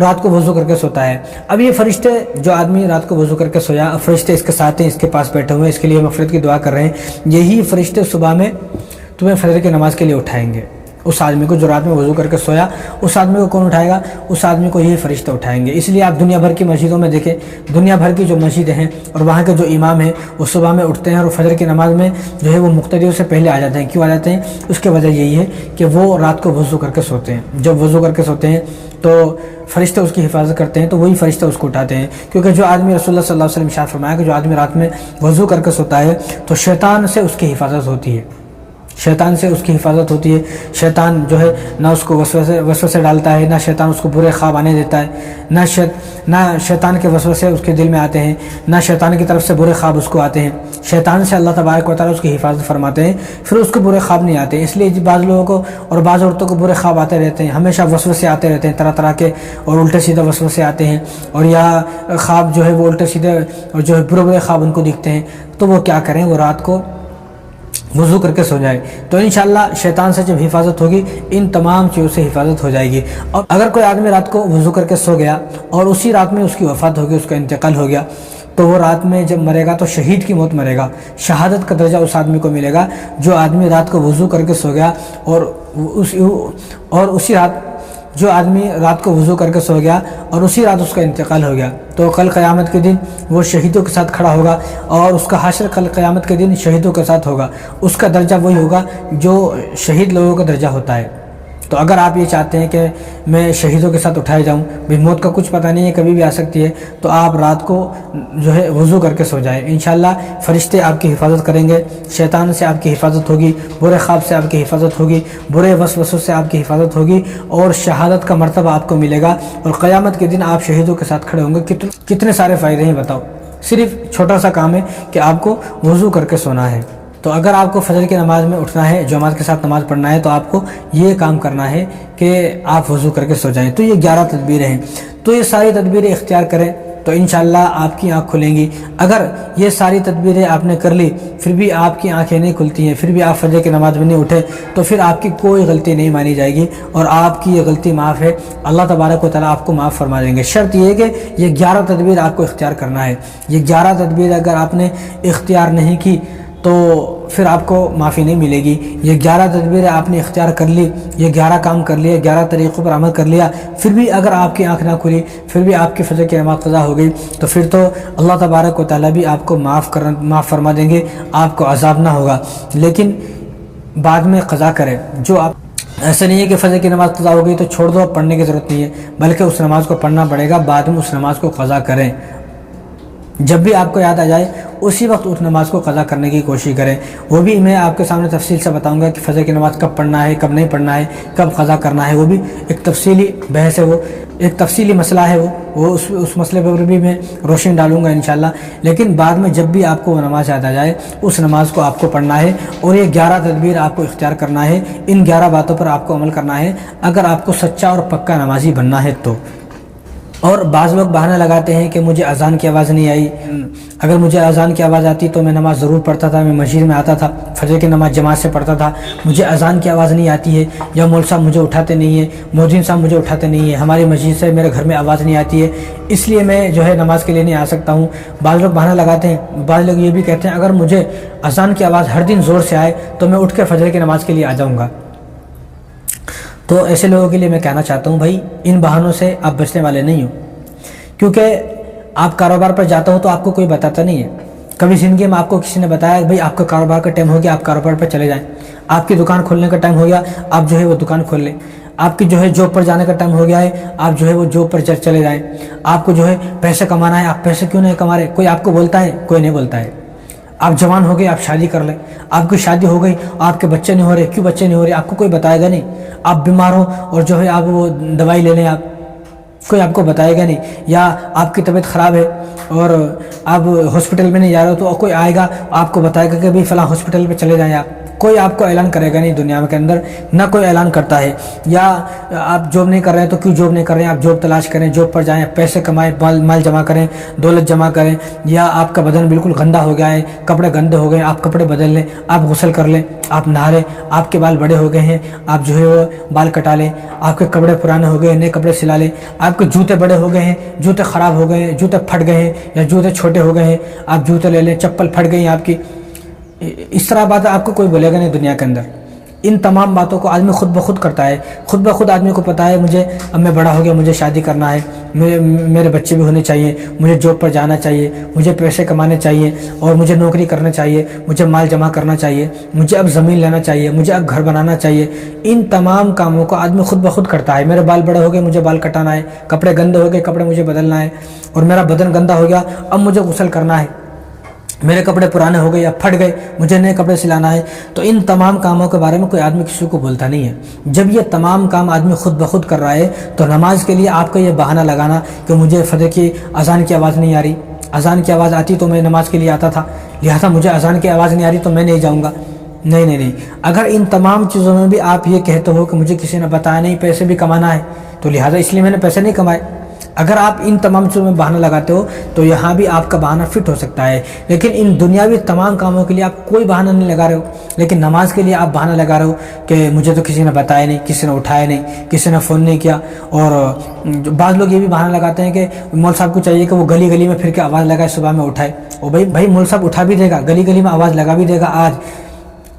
رات کو وضو کر کے سوتا ہے۔ اب یہ فرشتے، جو آدمی رات کو وضو کر کے سویا، فرشتے اس کے ساتھ ہیں، اس کے پاس بیٹھے ہوئے ہیں، اس کے لیے مغفرت کی دعا کر رہے ہیں، یہی فرشتے صبح میں تمہیں فجر کی نماز کے لیے اٹھائیں گے۔ اس آدمی کو جو رات میں وضو کر کے سویا، اس آدمی کو کون اٹھائے گا؟ اس آدمی کو یہی فرشتے اٹھائیں گے۔ اس لیے آپ دنیا بھر کی مسجدوں میں دیکھیں، دنیا بھر کی جو مسجدیں ہیں اور وہاں کے جو امام ہیں وہ صبح میں اٹھتے ہیں اور فجر کی نماز میں جو ہے وہ مقتدیوں سے پہلے آ جاتے ہیں۔ کیوں آ جاتے ہیں؟ اس کی وجہ یہی ہے کہ وہ رات کو وضو کر کے سوتے ہیں۔ جب وضو کر کے سوتے ہیں تو فرشتے اس کی حفاظت کرتے ہیں، تو وہی فرشتے اس کو اٹھاتے ہیں، کیونکہ جو آدمی، رسول اللہ صلی اللہ علیہ وسلم ارشاد فرمایا کہ جو آدمی رات میں وضو کر کے سوتا ہے تو شیطان سے اس کی حفاظت ہوتی ہے، شیطان سے اس کی حفاظت ہوتی ہے۔ شیطان جو ہے نہ اس کو وسوسے ڈالتا ہے، نہ شیطان اس کو برے خواب آنے دیتا ہے، نہ شیطان کے وسوسے اس کے دل میں آتے ہیں، نہ شیطان کی طرف سے برے خواب اس کو آتے ہیں۔ شیطان سے اللہ تبارک و تعالیٰ اس کی حفاظت فرماتے ہیں، پھر اس کو برے خواب نہیں آتے۔ اس لیے بعض لوگوں کو اور بعض عورتوں کو برے خواب آتے رہتے ہیں، ہمیشہ وسوسے آتے رہتے ہیں طرح طرح کے، اور الٹے سیدھے وسوسے آتے ہیں، اور یا خواب جو ہے وہ الٹے سیدھے اور جو ہے برے خواب ان کو دکھتے ہیں۔ تو وہ کیا کریں؟ وہ رات کو وضو کر کے سو جائے، تو انشاءاللہ شیطان سے جب حفاظت ہوگی ان تمام چیزوں سے حفاظت ہو جائے گی۔ اور اگر کوئی آدمی رات کو وضو کر کے سو گیا اور اسی رات میں اس کی وفات ہو گئی، اس کا انتقال ہو گیا، تو وہ رات میں جب مرے گا تو شہید کی موت مرے گا، شہادت کا درجہ اس آدمی کو ملے گا جو آدمی رات کو وضو کر کے سو گیا، اور اسی رات جو آدمی رات کو وضو کر کے سو گیا اور اسی رات اس کا انتقال ہو گیا، تو کل قیامت کے دن وہ شہیدوں کے ساتھ کھڑا ہوگا، اور اس کا حشر کل قیامت کے دن شہیدوں کے ساتھ ہوگا، اس کا درجہ وہی ہوگا جو شہید لوگوں کا درجہ ہوتا ہے۔ تو اگر آپ یہ چاہتے ہیں کہ میں شہیدوں کے ساتھ اٹھائے جاؤں، بھی موت کا کچھ پتہ نہیں ہے، کبھی بھی آ سکتی ہے، تو آپ رات کو جو ہے وضو کر کے سو جائیں، انشاءاللہ فرشتے آپ کی حفاظت کریں گے، شیطان سے آپ کی حفاظت ہوگی، برے خواب سے آپ کی حفاظت ہوگی، برے وسوسوں سے آپ کی حفاظت ہوگی، اور شہادت کا مرتبہ آپ کو ملے گا، اور قیامت کے دن آپ شہیدوں کے ساتھ کھڑے ہوں گے۔ کتنے سارے فائدے ہیں بتاؤ، صرف چھوٹا سا کام ہے کہ آپ کو وضو کر کے سونا ہے۔ تو اگر آپ کو فجر کی نماز میں اٹھنا ہے، جماعت کے ساتھ نماز پڑھنا ہے، تو آپ کو یہ کام کرنا ہے کہ آپ وضو کر کے سو جائیں۔ تو یہ 11 تدبیریں ہیں، تو یہ ساری تدبیریں اختیار کریں تو انشاءاللہ آپ کی آنکھ کھلیں گی۔ اگر یہ ساری تدبیریں آپ نے کر لی پھر بھی آپ کی آنکھیں نہیں کھلتی ہیں، پھر بھی آپ فجر کی نماز میں نہیں اٹھے، تو پھر آپ کی کوئی غلطی نہیں مانی جائے گی، اور آپ کی یہ غلطی معاف ہے، اللہ تبارک و تعالیٰ آپ کو معاف فرما دیں گے۔ شرط یہ ہے کہ یہ 11 تدبیر آپ کو اختیار کرنا ہے۔ یہ 11 تدبیر اگر آپ نے اختیار نہیں کی تو پھر آپ کو معافی نہیں ملے گی۔ یہ 11 تدبیر آپ نے اختیار کر لی، یہ 11 کام کر لیے، 11 طریقوں پر عمل کر لیا، پھر بھی اگر آپ کی آنکھ نہ کھلی، پھر بھی آپ کی فجر کی نماز قضا ہو گئی، تو پھر تو اللہ تبارک و تعالیٰ بھی آپ کو معاف فرما دیں گے، آپ کو عذاب نہ ہوگا۔ لیکن بعد میں قضا کریں، جو آپ ایسا نہیں ہے کہ فجر کی نماز قضا ہو گئی تو چھوڑ دو، پڑھنے کی ضرورت نہیں ہے، بلکہ اس نماز کو پڑھنا پڑے گا، بعد میں اس نماز کو قضا کریں۔ جب بھی آپ کو یاد آ جائے اسی وقت اس نماز کو قضا کرنے کی کوشش کریں. وہ بھی میں آپ کے سامنے تفصیل سے بتاؤں گا کہ فجر کی نماز کب پڑھنا ہے، کب نہیں پڑھنا ہے، کب قضا کرنا ہے. وہ بھی ایک تفصیلی بحث ہے، وہ ایک تفصیلی مسئلہ ہے. وہ اس مسئلے پر بھی میں روشنی ڈالوں گا انشاءاللہ. لیکن بعد میں جب بھی آپ کو وہ نماز یاد آ جائے اس نماز کو آپ کو پڑھنا ہے، اور یہ 11 تدبیر آپ کو اختیار کرنا ہے. ان 11 باتوں پر آپ کو عمل کرنا ہے اگر آپ کو سچا اور پکا نمازی بننا ہے تو. اور بعض لوگ بہانہ لگاتے ہیں کہ مجھے اذان کی آواز نہیں آئی. اگر مجھے اذان کی آواز آتی تو میں نماز ضرور پڑھتا تھا، میں مسجد میں آتا تھا، فجر کی نماز جماعت سے پڑھتا تھا. مجھے اذان کی آواز نہیں آتی ہے، یا مول صاحب مجھے اٹھاتے نہیں ہیں، مؤذن صاحب مجھے اٹھاتے نہیں ہیں، ہماری مسجد سے میرے گھر میں آواز نہیں آتی ہے، اس لیے میں جو ہے نماز کے لیے نہیں آ سکتا ہوں. بعض لوگ بہانہ لگاتے ہیں. بعض لوگ یہ بھی کہتے ہیں اگر مجھے اذان کی آواز ہر دن زور سے آئے تو میں اٹھ کے فجر کی نماز کے لیے آ جاؤں گا. تو ایسے لوگوں کے لیے میں کہنا چاہتا ہوں بھائی ان بہانوں سے آپ بچنے والے نہیں ہو. کیونکہ آپ کاروبار پر جاتا ہو تو آپ کو کوئی بتاتا نہیں ہے. کبھی زندگی میں آپ کو کسی نے بتایا بھائی آپ کا کاروبار کا ٹائم ہو گیا، آپ کاروبار پر چلے جائیں. آپ کی دکان کھولنے کا ٹائم ہو گیا، آپ جو ہے وہ دکان کھول لیں. آپ کی جو ہے جاب پر جانے کا ٹائم ہو گیا ہے، آپ جو ہے وہ جاب پر چلے جائیں. آپ کو جو ہے پیسے کمانا ہے، آپ پیسے کیوں نہیں کما رہے؟ کوئی آپ کو بولتا ہے؟ کوئی نہیں بولتا ہے. آپ جوان ہو گئے، آپ شادی کر لیں. آپ کی شادی ہو گئی، آپ کے بچے نہیں ہو رہے. کیوں بچے نہیں ہو رہے؟ آپ کو کوئی بتائے گا نہیں. آپ بیمار ہو اور جو ہے آپ وہ دوائی لے لیں، آپ کوئی آپ کو بتائے گا نہیں. یا آپ کی طبیعت خراب ہے اور آپ ہاسپٹل میں نہیں جا رہے ہو تو کوئی آئے گا آپ کو بتائے گا کہ بھئی فلاں ہاسپٹل پہ چلے جائیں. آپ کوئی آپ کو اعلان کرے گا نہیں دنیا کے اندر، نہ کوئی اعلان کرتا ہے. یا آپ جاب نہیں کر رہے ہیں تو کیوں جاب نہیں کر رہے ہیں؟ آپ جاب تلاش کریں، جاب پر جائیں، پیسے کمائیں، مال جمع کریں، دولت جمع کریں. یا آپ کا بدن بالکل گندا ہو گیا ہے، کپڑے گندے ہو گئے، آپ کپڑے بدل لیں، آپ غسل کر لیں، آپ نہا لیں. آپ کے بال بڑے ہو گئے ہیں، آپ جو ہے وہ بال کٹا لیں. آپ کے کپڑے پرانے ہو گئے، نئے کپڑے سلا لیں. آپ کے جوتے بڑے ہو گئے ہیں، جوتے خراب ہو گئے ہیں، جوتے پھٹ گئے ہیں یا جوتے چھوٹے ہو گئے ہیں، آپ جوتے لے لیں. چپل پھٹ گئی ہیں آپ کی. اس طرح بات آپ کو کوئی بولے گا نہیں دنیا کے اندر. ان تمام باتوں کو آدمی خود بخود کرتا ہے. خود بخود آدمی کو پتہ ہے مجھے اب میں بڑا ہو گیا، مجھے شادی کرنا ہے، میرے بچے بھی ہونے چاہیے، مجھے جاب پر جانا چاہیے، مجھے پیسے کمانے چاہیے اور مجھے نوکری کرنا چاہیے، مجھے مال جمع کرنا چاہیے، مجھے اب زمین لینا چاہیے، مجھے اب گھر بنانا چاہیے. ان تمام کاموں کو آدمی خود بخود کرتا ہے. میرے بال بڑے ہو گئے، مجھے بال کٹانا ہے، کپڑے گندے ہو گئے، کپڑے مجھے بدلنا ہے، اور میرا بدن گندا ہو گیا، اب مجھے غسل کرنا ہے. میرے کپڑے پرانے ہو گئے یا پھٹ گئے، مجھے نئے کپڑے سلانا ہے. تو ان تمام کاموں کے بارے میں کوئی آدمی کسی کو بولتا نہیں ہے. جب یہ تمام کام آدمی خود بخود کر رہا ہے تو نماز کے لیے آپ کو یہ بہانہ لگانا کہ مجھے فجر کی اذان کی آواز نہیں آ رہی، اذان کی آواز آتی تو میں نماز کے لیے آتا تھا، لہٰذا مجھے اذان کی آواز نہیں آ رہی تو میں نہیں جاؤں گا. نہیں. اگر ان تمام چیزوں میں بھی آپ یہ کہتے ہو کہ مجھے کسی نے بتایا نہیں، پیسے بھی کمانا ہے تو لہٰذا اس لیے میں نے پیسے نہیں کمائے. اگر آپ ان تمام چیزوں میں بہانہ لگاتے ہو تو یہاں بھی آپ کا بہانہ فٹ ہو سکتا ہے. لیکن ان دنیاوی تمام کاموں کے لیے آپ کوئی بہانہ نہیں لگا رہے ہو، لیکن نماز کے لیے آپ بہانہ لگا رہے ہو کہ مجھے تو کسی نے بتایا نہیں، کسی نے اٹھایا نہیں، کسی نے فون نہیں کیا. اور بعض لوگ یہ بھی بہانہ لگاتے ہیں کہ مول صاحب کو چاہیے کہ وہ گلی گلی میں پھر کے آواز لگائے، صبح میں اٹھائے. اور بھائی مول صاحب اٹھا بھی دے گا، گلی گلی میں آواز لگا بھی دے گا، آج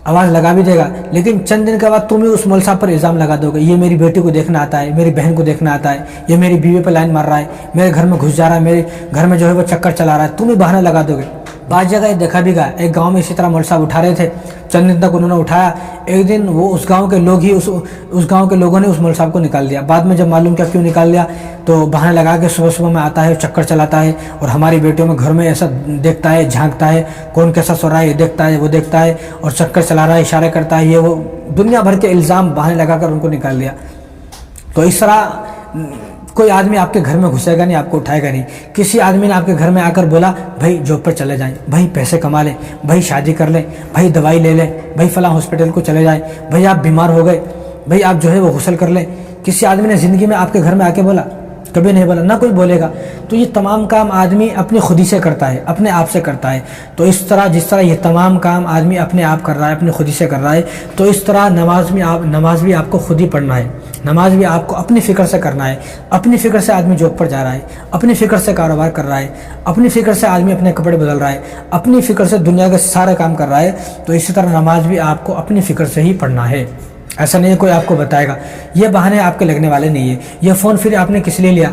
آواز لگا بھی دے گا، لیکن چند دن کے بعد تم ہی اس مول صاحب پر الزام لگا دو گے یہ میری بیٹی کو دیکھنا آتا ہے، میری بہن کو دیکھنا آتا ہے، یہ میری بیوی پہ لائن مار رہا ہے، میرے گھر میں گھس جا رہا ہے، میرے گھر میں جو ہے وہ چکر چلا رہا ہے، تم ہی بہانہ لگا دو گے. بعض جگہ یہ دیکھا بھی گیا، ایک گاؤں میں اسی طرح مول صاحب اٹھا رہے تھے، چند دن تک انہوں نے اٹھایا. ایک دن وہ اس گاؤں کے لوگ ہی اس گاؤں کے لوگوں نے اس مول صاحب کو نکال دیا. بعد میں جب معلوم کیا کیوں نکال دیا تو بہانہ لگا کے صبح صبح میں آتا ہے، چکر چلاتا ہے اور ہماری بیٹیوں میں گھر میں ایسا دیکھتا ہے، جھانکتا ہے، کون کیسا سو رہا ہے یہ دیکھتا ہے، وہ دیکھتا ہے اور چکر چلا رہا ہے، اشارے کرتا ہے، یہ وہ دنیا بھر کے الزام بہانے لگا کر ان کو نکال دیا. تو اس طرح کوئی آدمی آپ کے گھر میں گھسے گا نہیں، آپ کو اٹھائے گا نہیں. کسی آدمی نے آپ کے گھر میں آ کر بولا بھائی جاب پر چلے جائیں، بھائی پیسے کما لیں، بھائی شادی کر لیں، بھائی دوائی لے لیں، بھائی فلاں ہاسپٹل کو چلے جائیں، بھائی آپ بیمار ہو گئے، بھائی آپ جو ہے وہ غسل کر لیں. کسی آدمی نے زندگی میں آپ کے گھر میں آ کے بولا؟ کبھی نہیں بولا، نہ کوئی بولے گا. تو یہ تمام کام آدمی اپنی خودی سے کرتا ہے، اپنے آپ سے کرتا ہے. تو اس طرح جس طرح یہ تمام کام آدمی اپنے آپ کر رہا ہے، اپنی خودی سے کر رہا ہے، تو اس طرح نماز بھی آپ کو خود ہی پڑھنا ہے. نماز بھی آپ کو اپنی فکر سے کرنا ہے. اپنی فکر سے آدمی جاب پر جا رہا ہے، اپنی فکر سے کاروبار کر رہا ہے، اپنی فکر سے آدمی اپنے کپڑے بدل رہا ہے، اپنی فکر سے دنیا کے سارے کام کر رہا ہے. تو اسی طرح نماز بھی آپ کو اپنی فکر سے ہی پڑھنا ہے. ایسا نہیں ہے کوئی آپ کو بتائے گا. یہ بہانے آپ کے لگنے والے نہیں ہیں. یہ فون پھر آپ نے کس لیے لیا؟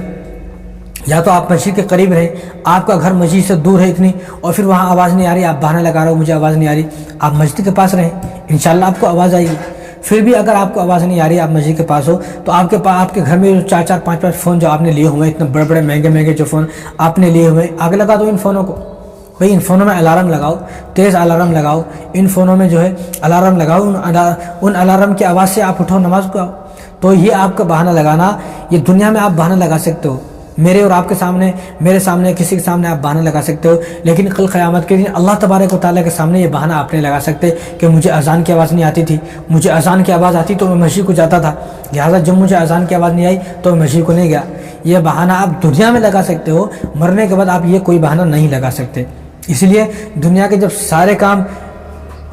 یا تو آپ مسجد کے قریب رہیں، آپ کا گھر مسجد سے دور ہے اتنی، اور پھر وہاں آواز نہیں آ رہی، آپ بہانہ لگا رہے ہو مجھے آواز نہیں آ رہی. آپ مسجد کے پاس رہیں، انشاءاللہ آپ کو آواز آئے گی. پھر بھی اگر آپ کو آواز نہیں آ رہی، آپ مسجد کے پاس ہو، تو آپ کے گھر میں جو 4 5 فون جو آپ نے لیے ہوئے ہیں، اتنے بڑے بڑے مہنگے جو فون آپ نے لیے ہوئے ہیں، آگ لگا دو ان فونوں کو. بھئی ان فونوں میں الارم لگاؤ، تیز الارم لگاؤ، ان فونوں میں جو ہے الارم لگاؤ، ان الارم کی آواز سے آپ اٹھو، نماز کو آؤ. تو یہ آپ کا بہانہ لگانا، یہ دنیا میں آپ بہانہ لگا سکتے ہو، میرے اور آپ کے سامنے، میرے سامنے، کسی کے سامنے آپ بہانہ لگا سکتے ہو، لیکن کل قیامت کے دن اللہ تبارک و تعالیٰ کے سامنے یہ بہانہ آپ نہیں لگا سکتے کہ مجھے اذان کی آواز نہیں آتی تھی، مجھے اذان کی آواز آتی تو میں مسجد کو جاتا تھا، لہٰذا جب مجھے اذان کی آواز نہیں آئی تو میں مسجد کو نہیں گیا. یہ بہانہ آپ دنیا میں لگا سکتے ہو، مرنے کے بعد آپ یہ کوئی بہانہ نہیں لگا سکتے. اس لیے دنیا کے جب سارے کام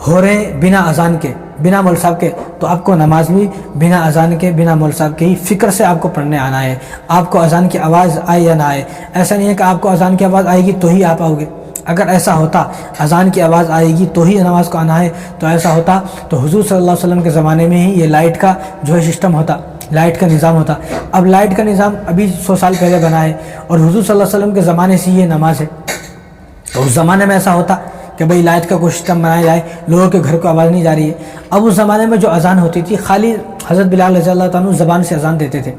ہو رہے ہیں بنا اذان کے، بنا مول صاحب کے، تو آپ کو نماز بھی بنا اذان کے، بنا مول صاحب کے ہی فکر سے آپ کو پڑھنے آنا ہے. آپ کو اذان کی آواز آئے یا نہ آئے، ایسا نہیں ہے کہ آپ کو اذان کی آواز آئے گی تو ہی آپ آؤ گے. اگر ایسا ہوتا اذان کی آواز آئے گی تو ہی نماز کو آنا ہے، تو ایسا ہوتا تو حضور صلی اللہ علیہ وسلم کے زمانے میں ہی یہ لائٹ کا جو ہے سسٹم ہوتا، لائٹ کا نظام ہوتا. اب لائٹ کا نظام ابھی 100 سال پہلے بنا ہے، اور حضور صلی اللہ علیہ وسلم کے زمانے سے یہ نماز ہے. تو اس زمانے میں ایسا ہوتا کہ بھئی لائٹ کا کوئی سسٹم بنایا جائے، لوگوں کے گھر کو آواز نہیں جا رہی ہے. اب اس زمانے میں جو اذان ہوتی تھی، خالی حضرت بلال رضی اللہ تعالیٰ زبان سے اذان دیتے تھے.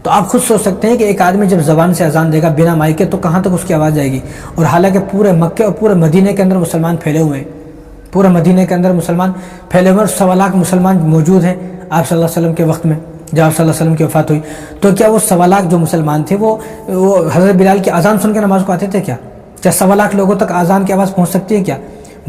تو آپ خود سوچ سکتے ہیں کہ ایک آدمی جب زبان سے اذان دے گا بنا مائک کے، تو کہاں تک اس کی آواز جائے گی. اور حالانکہ پورے مکے اور پورے مدینے کے اندر مسلمان پھیلے ہوئے ہیں، پورے مدینے کے اندر مسلمان پھیلے ہوئے، اور 1.25 لاکھ مسلمان موجود ہیں آپ صلی اللہ علیہ وسلم کے وقت میں جب آپ صلی اللہ علیہ وسلم کی وفات ہوئی. تو کیا وہ 1.25 لاکھ جو مسلمان تھے وہ حضرت بلال کی اذان سن کے نماز کو آتے تھے کیا؟ 1.25 لاکھ لوگوں تک اذان کی آواز پہنچ سکتی ہے کیا؟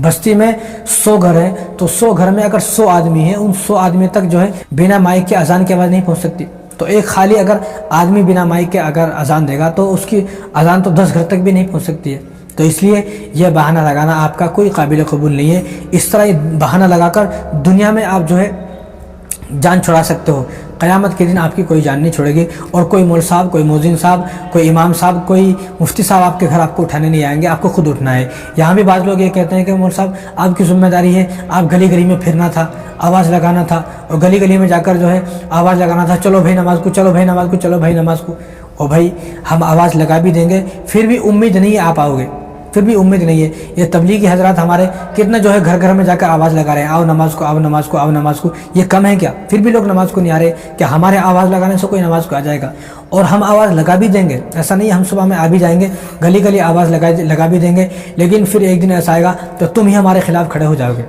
بستی میں 100 گھر ہیں، تو 100 گھر میں اگر 100 آدمی ہیں، ان 100 آدمی تک جو ہے بنا مائک کے اذان کی آواز نہیں پہنچ سکتی. تو ایک خالی اگر آدمی بنا مائک کے اگر اذان دے گا تو اس کی اذان تو 10 گھر تک بھی نہیں پہنچ سکتی ہے. تو اس لیے یہ بہانہ لگانا آپ کا کوئی قابل قبول نہیں ہے. اس طرح یہ بہانہ لگا کر دنیا میں آپ جو ہے جان چھڑا سکتے ہو، قیامت کے دن آپ کی کوئی جان نہیں چھوڑے گی. اور کوئی مول صاحب، کوئی مؤذن صاحب، کوئی امام صاحب، کوئی مفتی صاحب آپ کے گھر آپ کو اٹھانے نہیں آئیں گے، آپ کو خود اٹھنا ہے. یہاں بھی بعض لوگ یہ کہتے ہیں کہ مول صاحب آپ کی ذمہ داری ہے، آپ گلی گلی میں پھرنا تھا، آواز لگانا تھا، اور گلی گلی میں جا کر جو ہے آواز لگانا تھا، چلو بھائی نماز کو، چلو بھائی نماز کو، چلو بھائی نماز کو. اور بھائی ہم آواز لگا بھی دیں گے، پھر بھی امید نہیں ہے آپ آؤ گے، پھر بھی امید نہیں ہے. یہ تبلیغی حضرات ہمارے کتنا جو ہے گھر گھر میں جا کر آواز لگا رہے ہیں، آؤ نماز کو، آؤ نماز کو، آؤ نماز کو. یہ کم ہے کیا؟ پھر بھی لوگ نماز کو نہیں آ رہے. کہ ہمارے آواز لگانے سے کوئی نماز کو آ جائے گا؟ اور ہم آواز لگا بھی دیں گے، ایسا نہیں ہے ہم صبح میں آ بھی جائیں گے، گلی گلی آواز لگا بھی دیں گے، لیکن پھر ایک دن ایسا آئے گا تو تم ہی ہمارے خلاف کھڑے ہو جاؤ گے،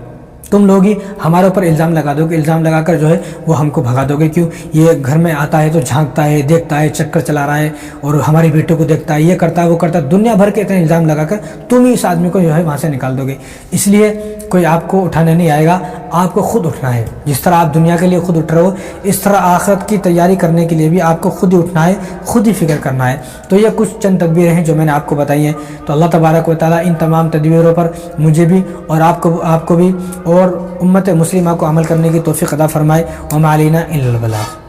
تم لوگ ہی ہمارے اوپر الزام لگا دو گے، الزام لگا کر جو ہے وہ ہم کو بھگا دو گے. کیوں؟ یہ گھر میں آتا ہے تو جھانکتا ہے، دیکھتا ہے، چکر چلا رہا ہے، اور ہماری بیٹوں کو دیکھتا ہے، یہ کرتا ہے، وہ کرتا ہے، دنیا بھر کے اتنے الزام لگا کر تم ہی اس آدمی کو جو ہے وہاں سے نکال دو گے. اس لیے کوئی آپ کو اٹھانے نہیں آئے گا، آپ کو خود اٹھنا ہے. جس طرح آپ دنیا کے لیے خود اٹھ رہے ہو، اس طرح آخرت کی تیاری کرنے کے لیے بھی آپ کو خود ہی اٹھنا ہے، خود ہی فکر کرنا ہے. تو یہ کچھ چند تدبیریں ہیں جو میں نے آپ کو بتائی ہیں. تو اللہ تبارک و تعالیٰ ان تمام تدبیروں پر مجھے بھی اور آپ کو بھی اور امت مسلمہ کو عمل کرنے کی توفیق عطا فرمائے. وما علینا الا البلاغ.